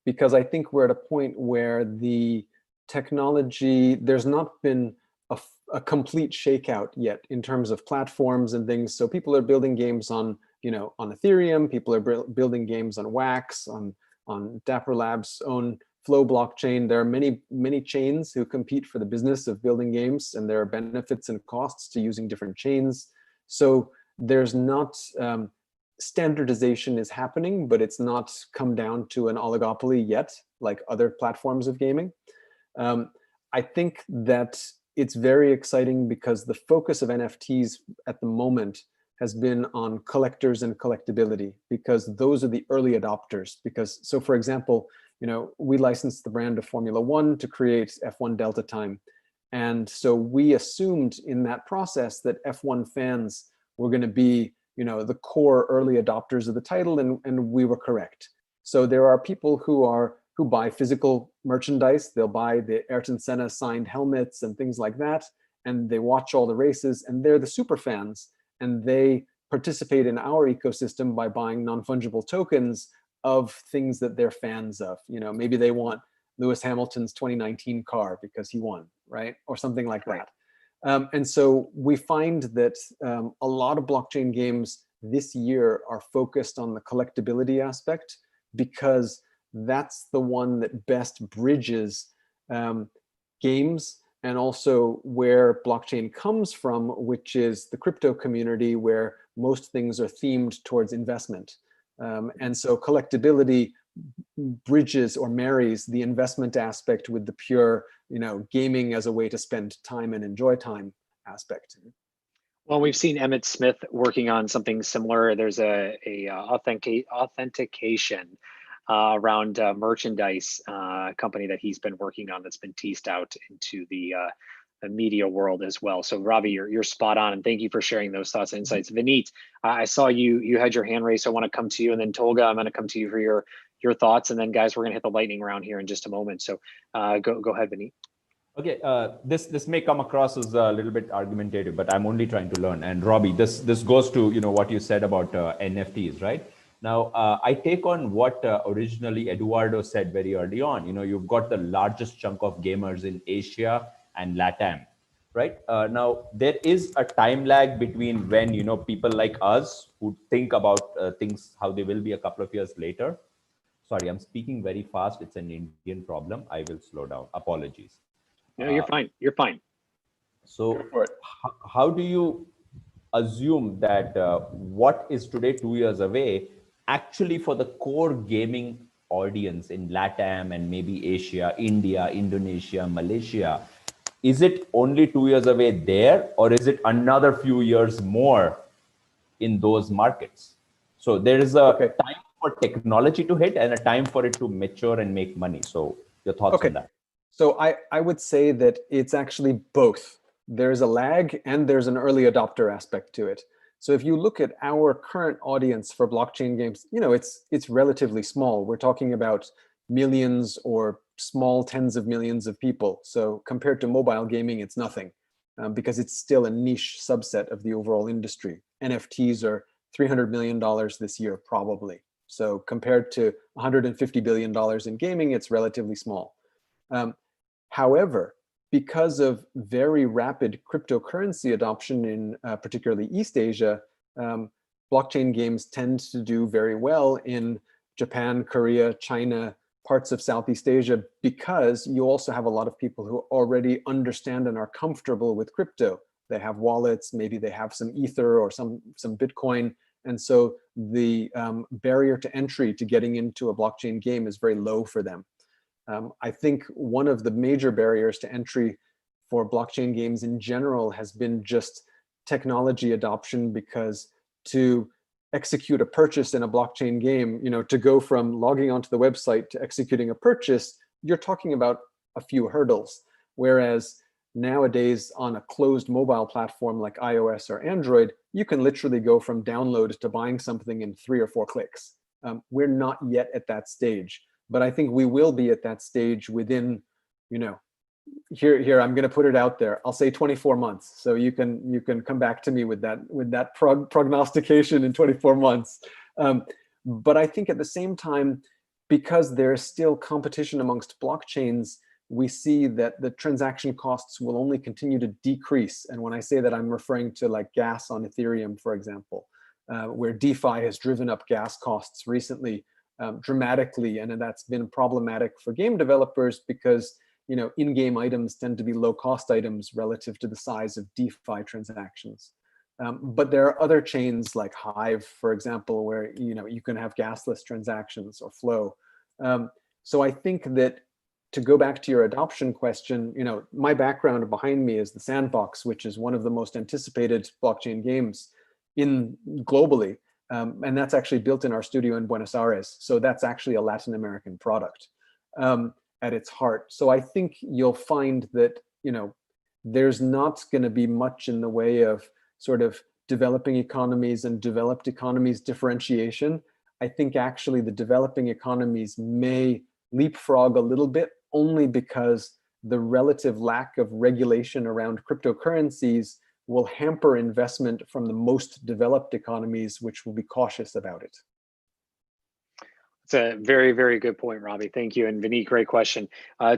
Because I think we're at a point where the technology, there's not been a complete shakeout yet in terms of platforms and things. So people are building games on, on Ethereum, people are building games on Wax, on Dapper Labs' own Flow blockchain. There are many chains who compete for the business of building games, and there are benefits and costs to using different chains. So there's not, standardization is happening, but it's not come down to an oligopoly yet, like other platforms of gaming. I think that it's very exciting because the focus of NFTs at the moment has been on collectors and collectability, because those are the early adopters. Because, so for example, we licensed the brand of Formula One to create F1 Delta Time. And so we assumed in that process that F1 fans were going to be, the core early adopters of the title, and we were correct. So there are people who buy physical merchandise. They'll buy the Ayrton Senna signed helmets and things like that, and they watch all the races, and they're the super fans, and they participate in our ecosystem by buying non-fungible tokens of things that they're fans of. Maybe they want Lewis Hamilton's 2019 car because he won, right? Or something like that. And so we find that a lot of blockchain games this year are focused on the collectability aspect, because that's the one that best bridges games and also where blockchain comes from, which is the crypto community, where most things are themed towards investment. And so collectability bridges or marries the investment aspect with the pure, gaming as a way to spend time and enjoy time aspect. Well, we've seen Emmett Smith working on something similar. There's a authentication around merchandise company that he's been working on that's been teased out into the media world as well. So Robbie, you're spot on, and thank you for sharing those thoughts and insights. Vineet, I saw you had your hand raised, so I want to come to you, and then Tolga, I'm going to come to you for your thoughts, and then guys, we're going to hit the lightning round here in just a moment. So go ahead, Vineet. Okay, this may come across as a little bit argumentative, but I'm only trying to learn. And Robbie, this goes to what you said about NFTs, right? Now, I take on what originally Eduardo said very early on. You've got the largest chunk of gamers in Asia and LATAM, right? Now, there is a time lag between when, people like us who think about things, how they will be a couple of years later. Sorry, I'm speaking very fast. It's an Indian problem. I will slow down. Apologies. No, you're fine. You're fine. So how do you assume that what is today 2 years away, actually for the core gaming audience in LATAM and maybe Asia, India, Indonesia, Malaysia, is it only 2 years away there, or is it another few years more in those markets? So there is a time for technology to hit and a time for it to mature and make money. So your thoughts on that? So I would say that it's actually both. There's a lag and there's an early adopter aspect to it. So if you look at our current audience for blockchain games, it's relatively small. We're talking about millions or small tens of millions of people. So compared to mobile gaming, it's nothing because it's still a niche subset of the overall industry. NFTs are $300 million this year, probably. So compared to $150 billion in gaming, it's relatively small. However, because of very rapid cryptocurrency adoption in particularly East Asia, blockchain games tend to do very well in Japan, Korea, China, parts of Southeast Asia, because you also have a lot of people who already understand and are comfortable with crypto. They have wallets, maybe they have some Ether or some Bitcoin. And so the barrier to entry to getting into a blockchain game is very low for them. I think one of the major barriers to entry for blockchain games in general has been just technology adoption, because to execute a purchase in a blockchain game, to go from logging onto the website to executing a purchase, you're talking about a few hurdles. Whereas nowadays on a closed mobile platform like iOS or Android, you can literally go from download to buying something in 3 or 4 clicks. We're not yet at that stage, but I think we will be at that stage within, here I'm going to put it out there. I'll say 24 months. So you can come back to me with that prognostication in 24 months. But I think at the same time, because there's still competition amongst blockchains, we see that the transaction costs will only continue to decrease. And when I say that, I'm referring to like gas on Ethereum, for example, where DeFi has driven up gas costs recently dramatically. And that's been problematic for game developers because in-game items tend to be low-cost items relative to the size of DeFi transactions. But there are other chains like Hive, for example, where you can have gasless transactions or Flow. So I think that, to go back to your adoption question, my background behind me is the Sandbox, which is one of the most anticipated blockchain games globally. And that's actually built in our studio in Buenos Aires. So that's actually a Latin American product at its heart. So I think you'll find that, there's not going to be much in the way of sort of developing economies and developed economies differentiation. I think actually the developing economies may leapfrog a little bit, only because the relative lack of regulation around cryptocurrencies will hamper investment from the most developed economies, which will be cautious about it. It's a very, very good point, Robbie. Thank you. And Vineet, great question.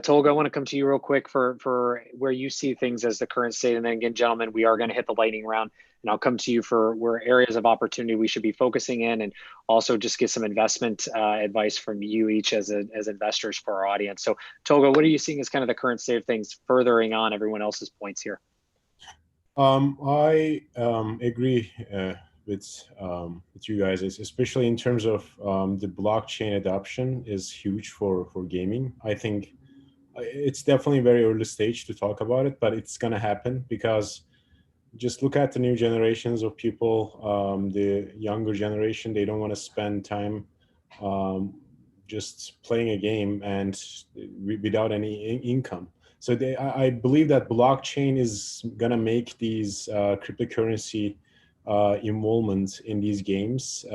Tolga, I want to come to you real quick for where you see things as the current state. And then again, gentlemen, we are going to hit the lightning round. And I'll come to you for where areas of opportunity we should be focusing in, and also just get some investment advice from you each as investors for our audience. So Tolga, what are you seeing as kind of the current state of things, furthering on everyone else's points here? I agree with you guys, especially in terms of the blockchain adoption is huge for gaming. I think it's definitely a very early stage to talk about it, but it's going to happen, because just look at the new generations of people, the younger generation. They don't want to spend time just playing a game and without any income. So I believe that blockchain is going to make these cryptocurrency involvement in these games,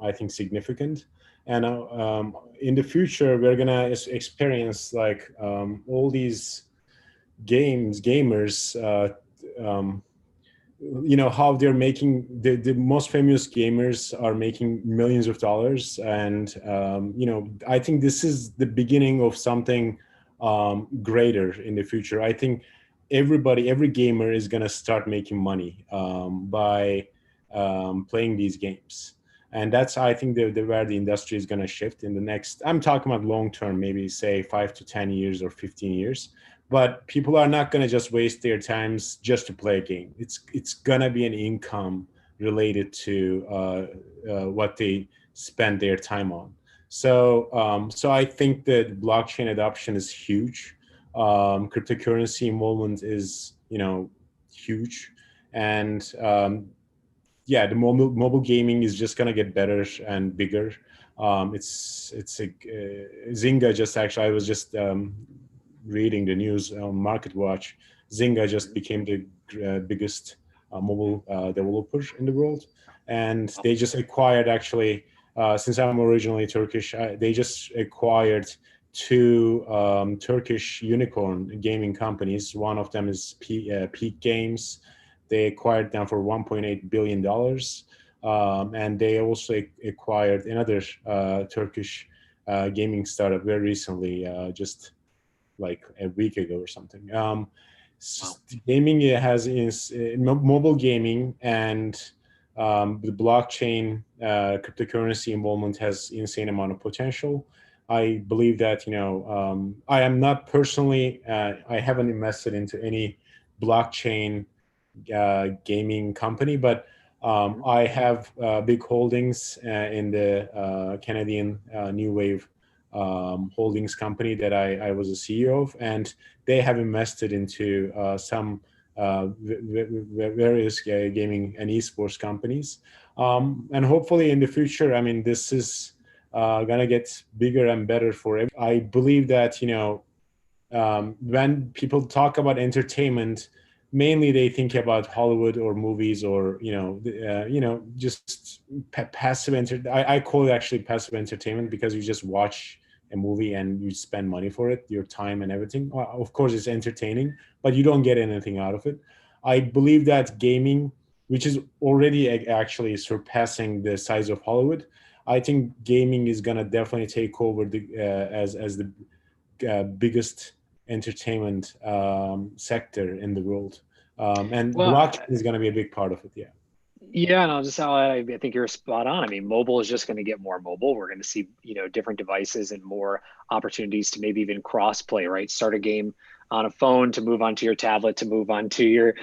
I think, significant. And in the future, we're going to experience like all these gamers, how they're making, the most famous gamers are making millions of dollars. And, I think this is the beginning of something greater in the future. I think every gamer is going to start making money by playing these games. And that's, I think, where the industry is going to shift in the next, I'm talking about long term, maybe say 5 to 10 years or 15 years. But people are not going to just waste their times just to play a game. It's going to be an income related to what they spend their time on. So I think that blockchain adoption is huge. Cryptocurrency involvement is huge, and the mobile gaming is just going to get better and bigger. It's Zynga just actually, I was just reading the news on MarketWatch. Zynga just became the biggest mobile developer in the world, and they just acquired, actually, since I'm originally Turkish, they just acquired 2 Turkish unicorn gaming companies. One of them is Peak Games. They acquired them for $1.8 billion. And they also acquired another Turkish gaming startup very recently, just like a week ago or something. Gaming has mobile gaming and the blockchain cryptocurrency involvement has insane amount of potential. I believe that, I am not personally, I haven't invested into any blockchain gaming company, but I have big holdings in the Canadian New Wave holdings company that I was a CEO of, and they have invested into some various gaming and esports companies. And hopefully in the future, I mean, this is gonna get bigger and better for everyone. I believe that, when people talk about entertainment, mainly they think about Hollywood or movies or just passive I call it actually passive entertainment, because you just watch a movie and you spend money for it, your time and everything. Of course, it's entertaining, but you don't get anything out of it. I believe that gaming, which is already actually surpassing the size of Hollywood, I think gaming is gonna definitely take over as the biggest entertainment sector in the world, and blockchain is going to be a big part of it. Yeah, and I'll just I think you're spot on. I mean, mobile is just going to get more mobile. We're going to see, different devices and more opportunities to maybe even cross play, right? Start a game on a phone to move onto your tablet, to move onto your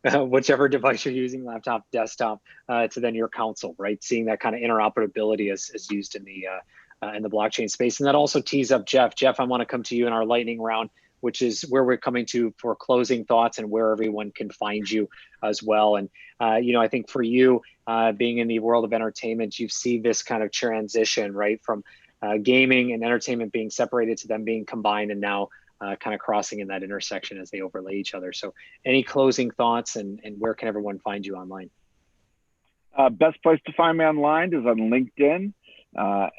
whichever device you're using, laptop, desktop, to then your console, right? Seeing that kind of interoperability as used in the blockchain space. And that also tees up Jeff. Jeff, I want to come to you in our lightning round, which is where we're coming to for closing thoughts and where everyone can find you as well. And, I think for you, being in the world of entertainment, you see this kind of transition, right? From gaming and entertainment being separated to them being combined, and now kind of crossing in that intersection as they overlay each other. So any closing thoughts, and where can everyone find you online? Best place to find me online is on LinkedIn.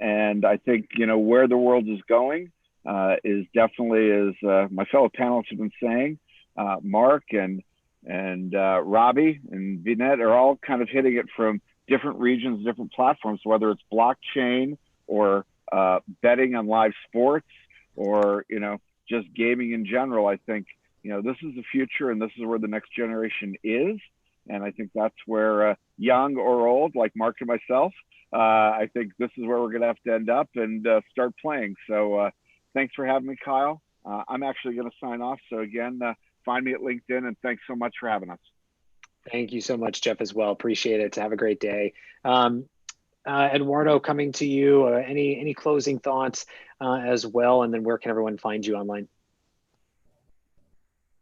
And I think, where the world is going is definitely, as my fellow panelists have been saying, Mark and Robbie and Vinet are all kind of hitting it from different regions, different platforms, whether it's blockchain or betting on live sports or, just gaming in general. I think, this is the future, and this is where the next generation is. And I think that's where young or old, like Mark and myself, I think this is where we're going to have to end up and start playing. So thanks for having me, Kyle. I'm actually going to sign off. So again, find me at LinkedIn, and thanks so much for having us. Thank you so much, Jeff, as well. Appreciate it. Have a great day. Eduardo, coming to you. Any closing thoughts as well, and then where can everyone find you online?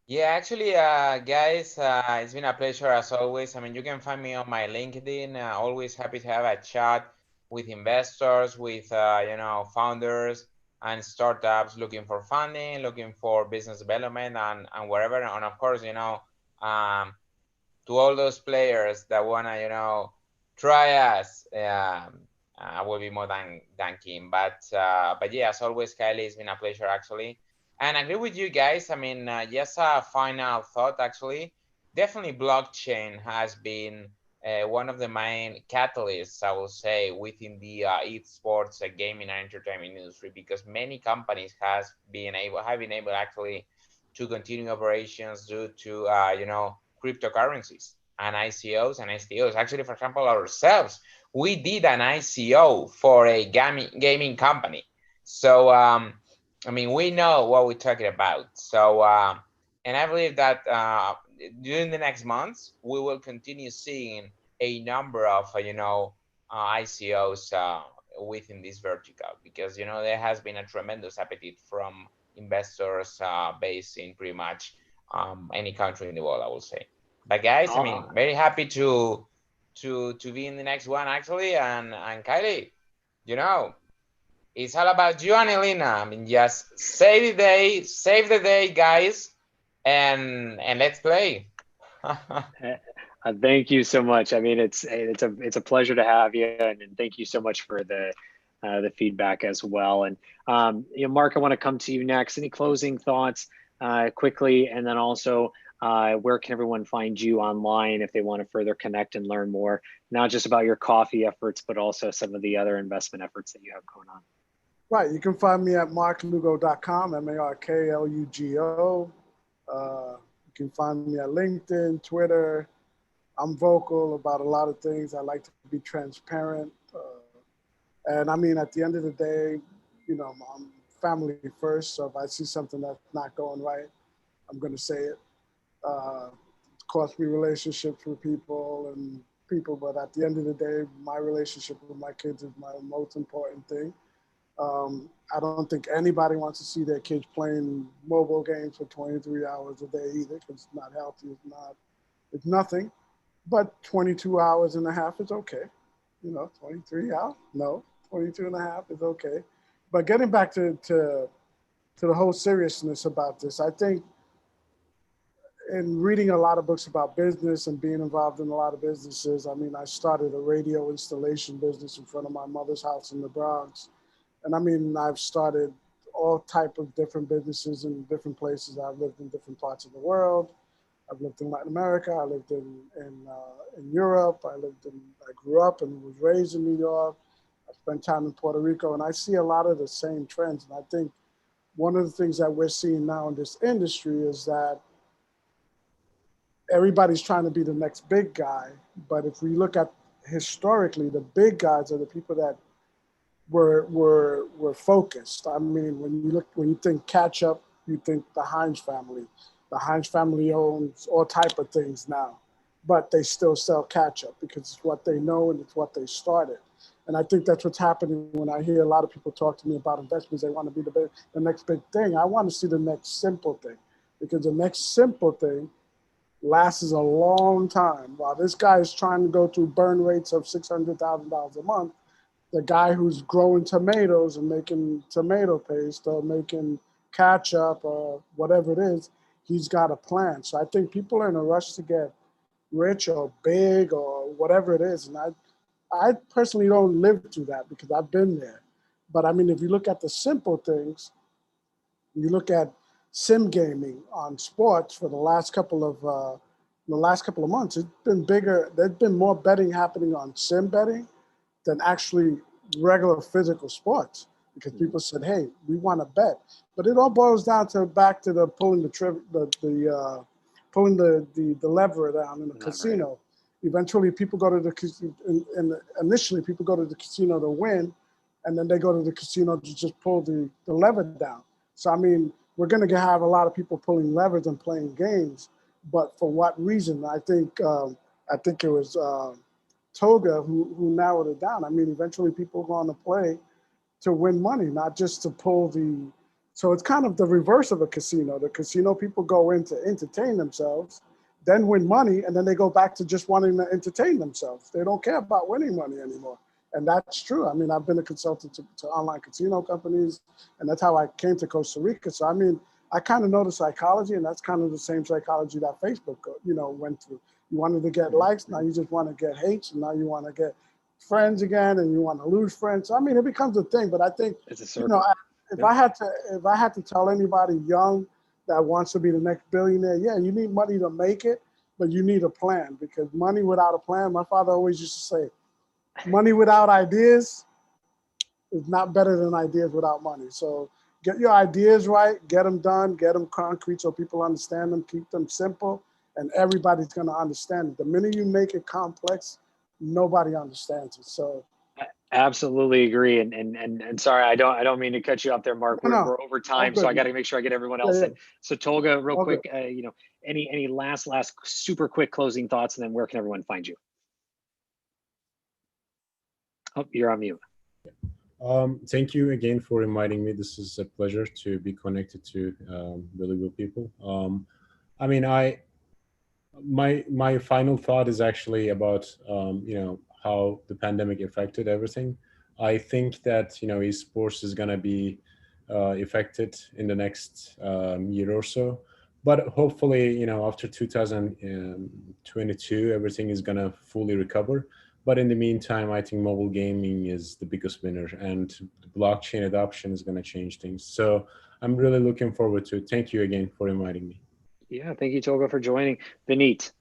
Yeah, actually, guys, it's been a pleasure as always. I mean, you can find me on my LinkedIn. Always happy to have a chat with investors, with founders and startups looking for funding, looking for business development, and wherever. And of course, to all those players that wanna try us, I will be more than keen. But yeah, as always, Kylie, it's been a pleasure actually. And I agree with you guys. I mean, just a final thought, actually. Definitely blockchain has been one of the main catalysts, I will say, within the eSports gaming and entertainment industry, because many companies have been able actually to continue operations due to, cryptocurrencies and ICOs and STOs. Actually, for example, ourselves, we did an ICO for a gaming company. So, I mean, we know what we're talking about. So, and I believe that during the next months, we will continue seeing a number of, ICOs within this vertical, because, there has been a tremendous appetite from investors based in pretty much any country in the world, I will say. But guys, I mean, very happy to be in the next one, actually. And Kylie, it's all about you and Elena. I mean, just save the day, guys, and let's play. Thank you so much. I mean, it's a pleasure to have you, and thank you so much for the feedback as well. And Mark, I want to come to you next. Any closing thoughts quickly, and then also where can everyone find you online if they want to further connect and learn more, not just about your coffee efforts, but also some of the other investment efforts that you have going on? Right. You can find me at marklugo.com, MARKLUGO. You can find me at LinkedIn, Twitter. I'm vocal about a lot of things. I like to be transparent. And I mean, at the end of the day, you know, I'm family first. So if I see something that's not going right, I'm going to say it. It cost me relationships with people, but at the end of the day, my relationship with my kids is my most important thing. I don't think anybody wants to see their kids playing mobile games for 23 hours a day either, because it's not healthy. It's nothing. But 22 hours and a half is okay. You know, 23 hours? No, 22 and a half is okay. But getting back to the whole seriousness about this, I think in reading a lot of books about business and being involved in a lot of businesses, I mean, I started a radio installation business in front of my mother's house in the Bronx. And I mean, I've started all type of different businesses in different places. I've lived in different parts of the world. I've lived in Latin America. I lived in Europe. I grew up and was raised in New York. I spent time in Puerto Rico, and I see a lot of the same trends. And I think one of the things that we're seeing now in this industry is that everybody's trying to be the next big guy. But if we look at historically, the big guys are the people that were focused. I mean, when you think catch up, you think the Heinz family. The Heinz family owns all type of things now, but they still sell catch up because it's what they know and it's what they started. And I think that's what's happening when I hear a lot of people talk to me about investments. They want to be the next big thing. I want to see the next simple thing, because the next simple thing lasts a long time. While this guy is trying to go through burn rates of $600,000 a month, the guy who's growing tomatoes and making tomato paste or making ketchup or whatever it is, he's got a plan. So I think people are in a rush to get rich or big or whatever it is. And I personally don't live through that because I've been there. But I mean, if you look at the simple things, you look at sim gaming on sports for the last couple of months, it's been bigger. There's been more betting happening on sim betting than actually regular physical sports, because people said, "Hey, we want to bet," but it all boils down to back to the pulling the lever down in the casino. Eventually, people go to the casino, and initially people go to the casino to win, and then they go to the casino to just pull the lever down. So I mean, we're going to have a lot of people pulling levers and playing games, but for what reason? I think it was Tolga who narrowed it down. I mean, eventually people are going to play to win money, not just to pull the. So it's kind of the reverse of a casino. The casino people go in to entertain themselves, then win money, and then they go back to just wanting to entertain themselves. They don't care about winning money anymore. And that's true. I mean, I've been a consultant to online casino companies, and that's how I came to Costa Rica. So, I mean, I kind of know the psychology, and that's kind of the same psychology that Facebook, went through. You wanted to get likes, now you just want to get hates, and now you want to get friends again, and you want to lose friends. So, I mean, it becomes a thing. But I think, It's a circle. if I had to tell anybody young that wants to be the next billionaire, yeah, you need money to make it, but you need a plan, because money without a plan, my father always used to say, money without ideas is not better than ideas without money. So get your ideas right, get them done, get them concrete so people understand them, keep them simple, and everybody's going to understand it. The minute you make it complex, nobody understands it. So Absolutely agree. And sorry, I don't mean to cut you off there, Mark. We're over time, so I got to make sure I get everyone else in. So Tolga, real quick, any last super quick closing thoughts, and then where can everyone find you? Oh, you're on mute. Thank you again for inviting me. This is a pleasure to be connected to valuable people. I mean, my final thought is actually about how the pandemic affected everything. I think that esports is gonna be affected in the next year or so, but hopefully after 2022 everything is gonna fully recover. But in the meantime, I think mobile gaming is the biggest winner, and blockchain adoption is going to change things. So I'm really looking forward to it. Thank you again for inviting me. Yeah, thank you, Tolga, for joining. Vineet,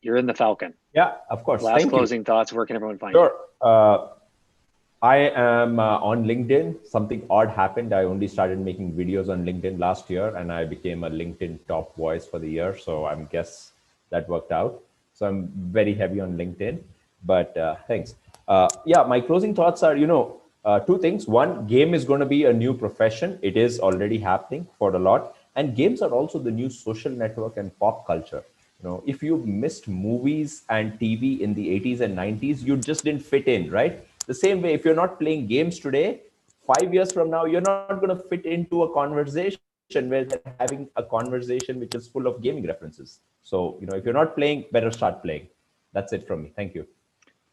you're in the Falcon. Yeah, of course. Last closing thoughts. Where can everyone find you? Sure. I am on LinkedIn. Something odd happened. I only started making videos on LinkedIn last year, and I became a LinkedIn top voice for the year. So I guess that worked out. So I'm very heavy on LinkedIn. But thanks. Yeah, my closing thoughts are, two things. One, game is going to be a new profession. It is already happening for a lot. And games are also the new social network and pop culture. If you missed movies and TV in the 80s and 90s, you just didn't fit in, right? The same way, if you're not playing games today, 5 years from now, you're not going to fit into a conversation where they're having a conversation which is full of gaming references. So, if you're not playing, better start playing. That's it from me. Thank you.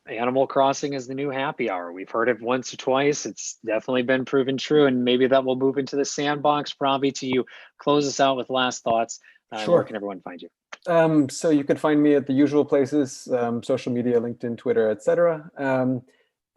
Animal Crossing is the new happy hour. We've heard it once or twice. It's definitely been proven true, and maybe that will move into the sandbox. Robbie, to you, close us out with last thoughts. Sure. Where can everyone find you? So you can find me at the usual places, social media, LinkedIn, Twitter, etc.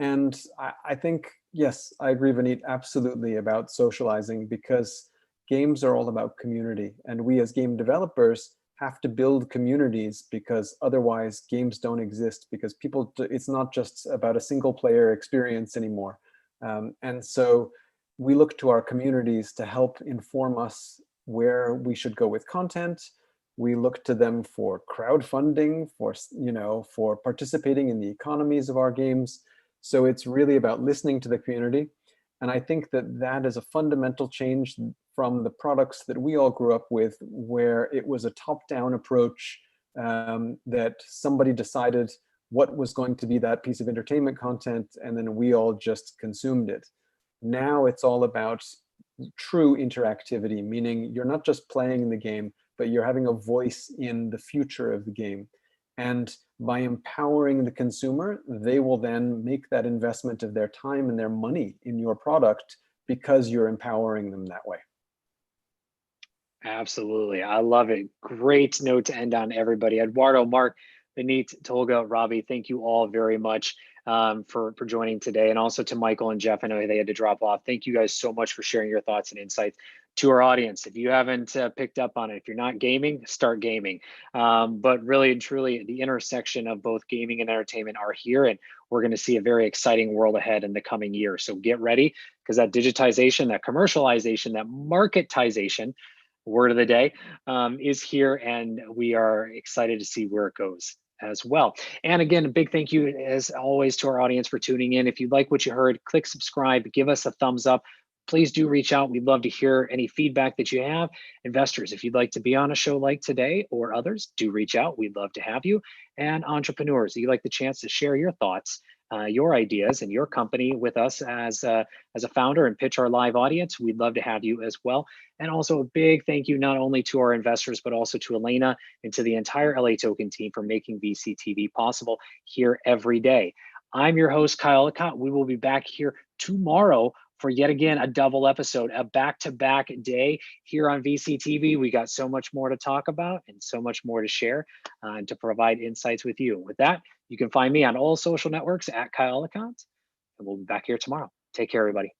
And I think, yes, I agree, Vineet, absolutely about socializing, because games are all about community. And we as game developers have to build communities, because otherwise games don't exist, because it's not just about a single player experience anymore. And so we look to our communities to help inform us where we should go with content. We look to them for crowdfunding, for participating in the economies of our games. So it's really about listening to the community. And I think that is a fundamental change from the products that we all grew up with, where it was a top-down approach, that somebody decided what was going to be that piece of entertainment content, and then we all just consumed it. Now it's all about true interactivity, meaning you're not just playing the game, but you're having a voice in the future of the game. And by empowering the consumer, they will then make that investment of their time and their money in your product, because you're empowering them that way. Absolutely. I love it. Great note to end on, everybody. Eduardo, Mark, Vineet, Tolga, Robbie, thank you all very much for joining today. And also to Michael and Jeff, I know they had to drop off. Thank you guys so much for sharing your thoughts and insights to our audience. If you haven't picked up on it, if you're not gaming, start gaming. But really and truly, the intersection of both gaming and entertainment are here, and we're going to see a very exciting world ahead in the coming year. So get ready, because that digitization, that commercialization, that marketization, word of the day, is here, and we are excited to see where it goes as well. And again, a big thank you as always to our audience for tuning in. If you like what you heard, click subscribe, give us a thumbs up. Please do reach out. We'd love to hear any feedback that you have. Investors, if you'd like to be on a show like today or others, do reach out. We'd love to have you. And entrepreneurs, if you'd like the chance to share your thoughts, your ideas and your company with us as a founder and pitch our live audience, we'd love to have you as well. And also a big thank you not only to our investors, but also to Elena and to the entire LA Token team for making VCTV possible here every day. I'm your host, Kyle Licott. We will be back here tomorrow for yet again a double episode, a back-to-back day here on VCTV. We got so much more to talk about and so much more to share and to provide insights with you. With that, you can find me on all social networks at Kyle Licott, and we'll be back here tomorrow. Take care, everybody.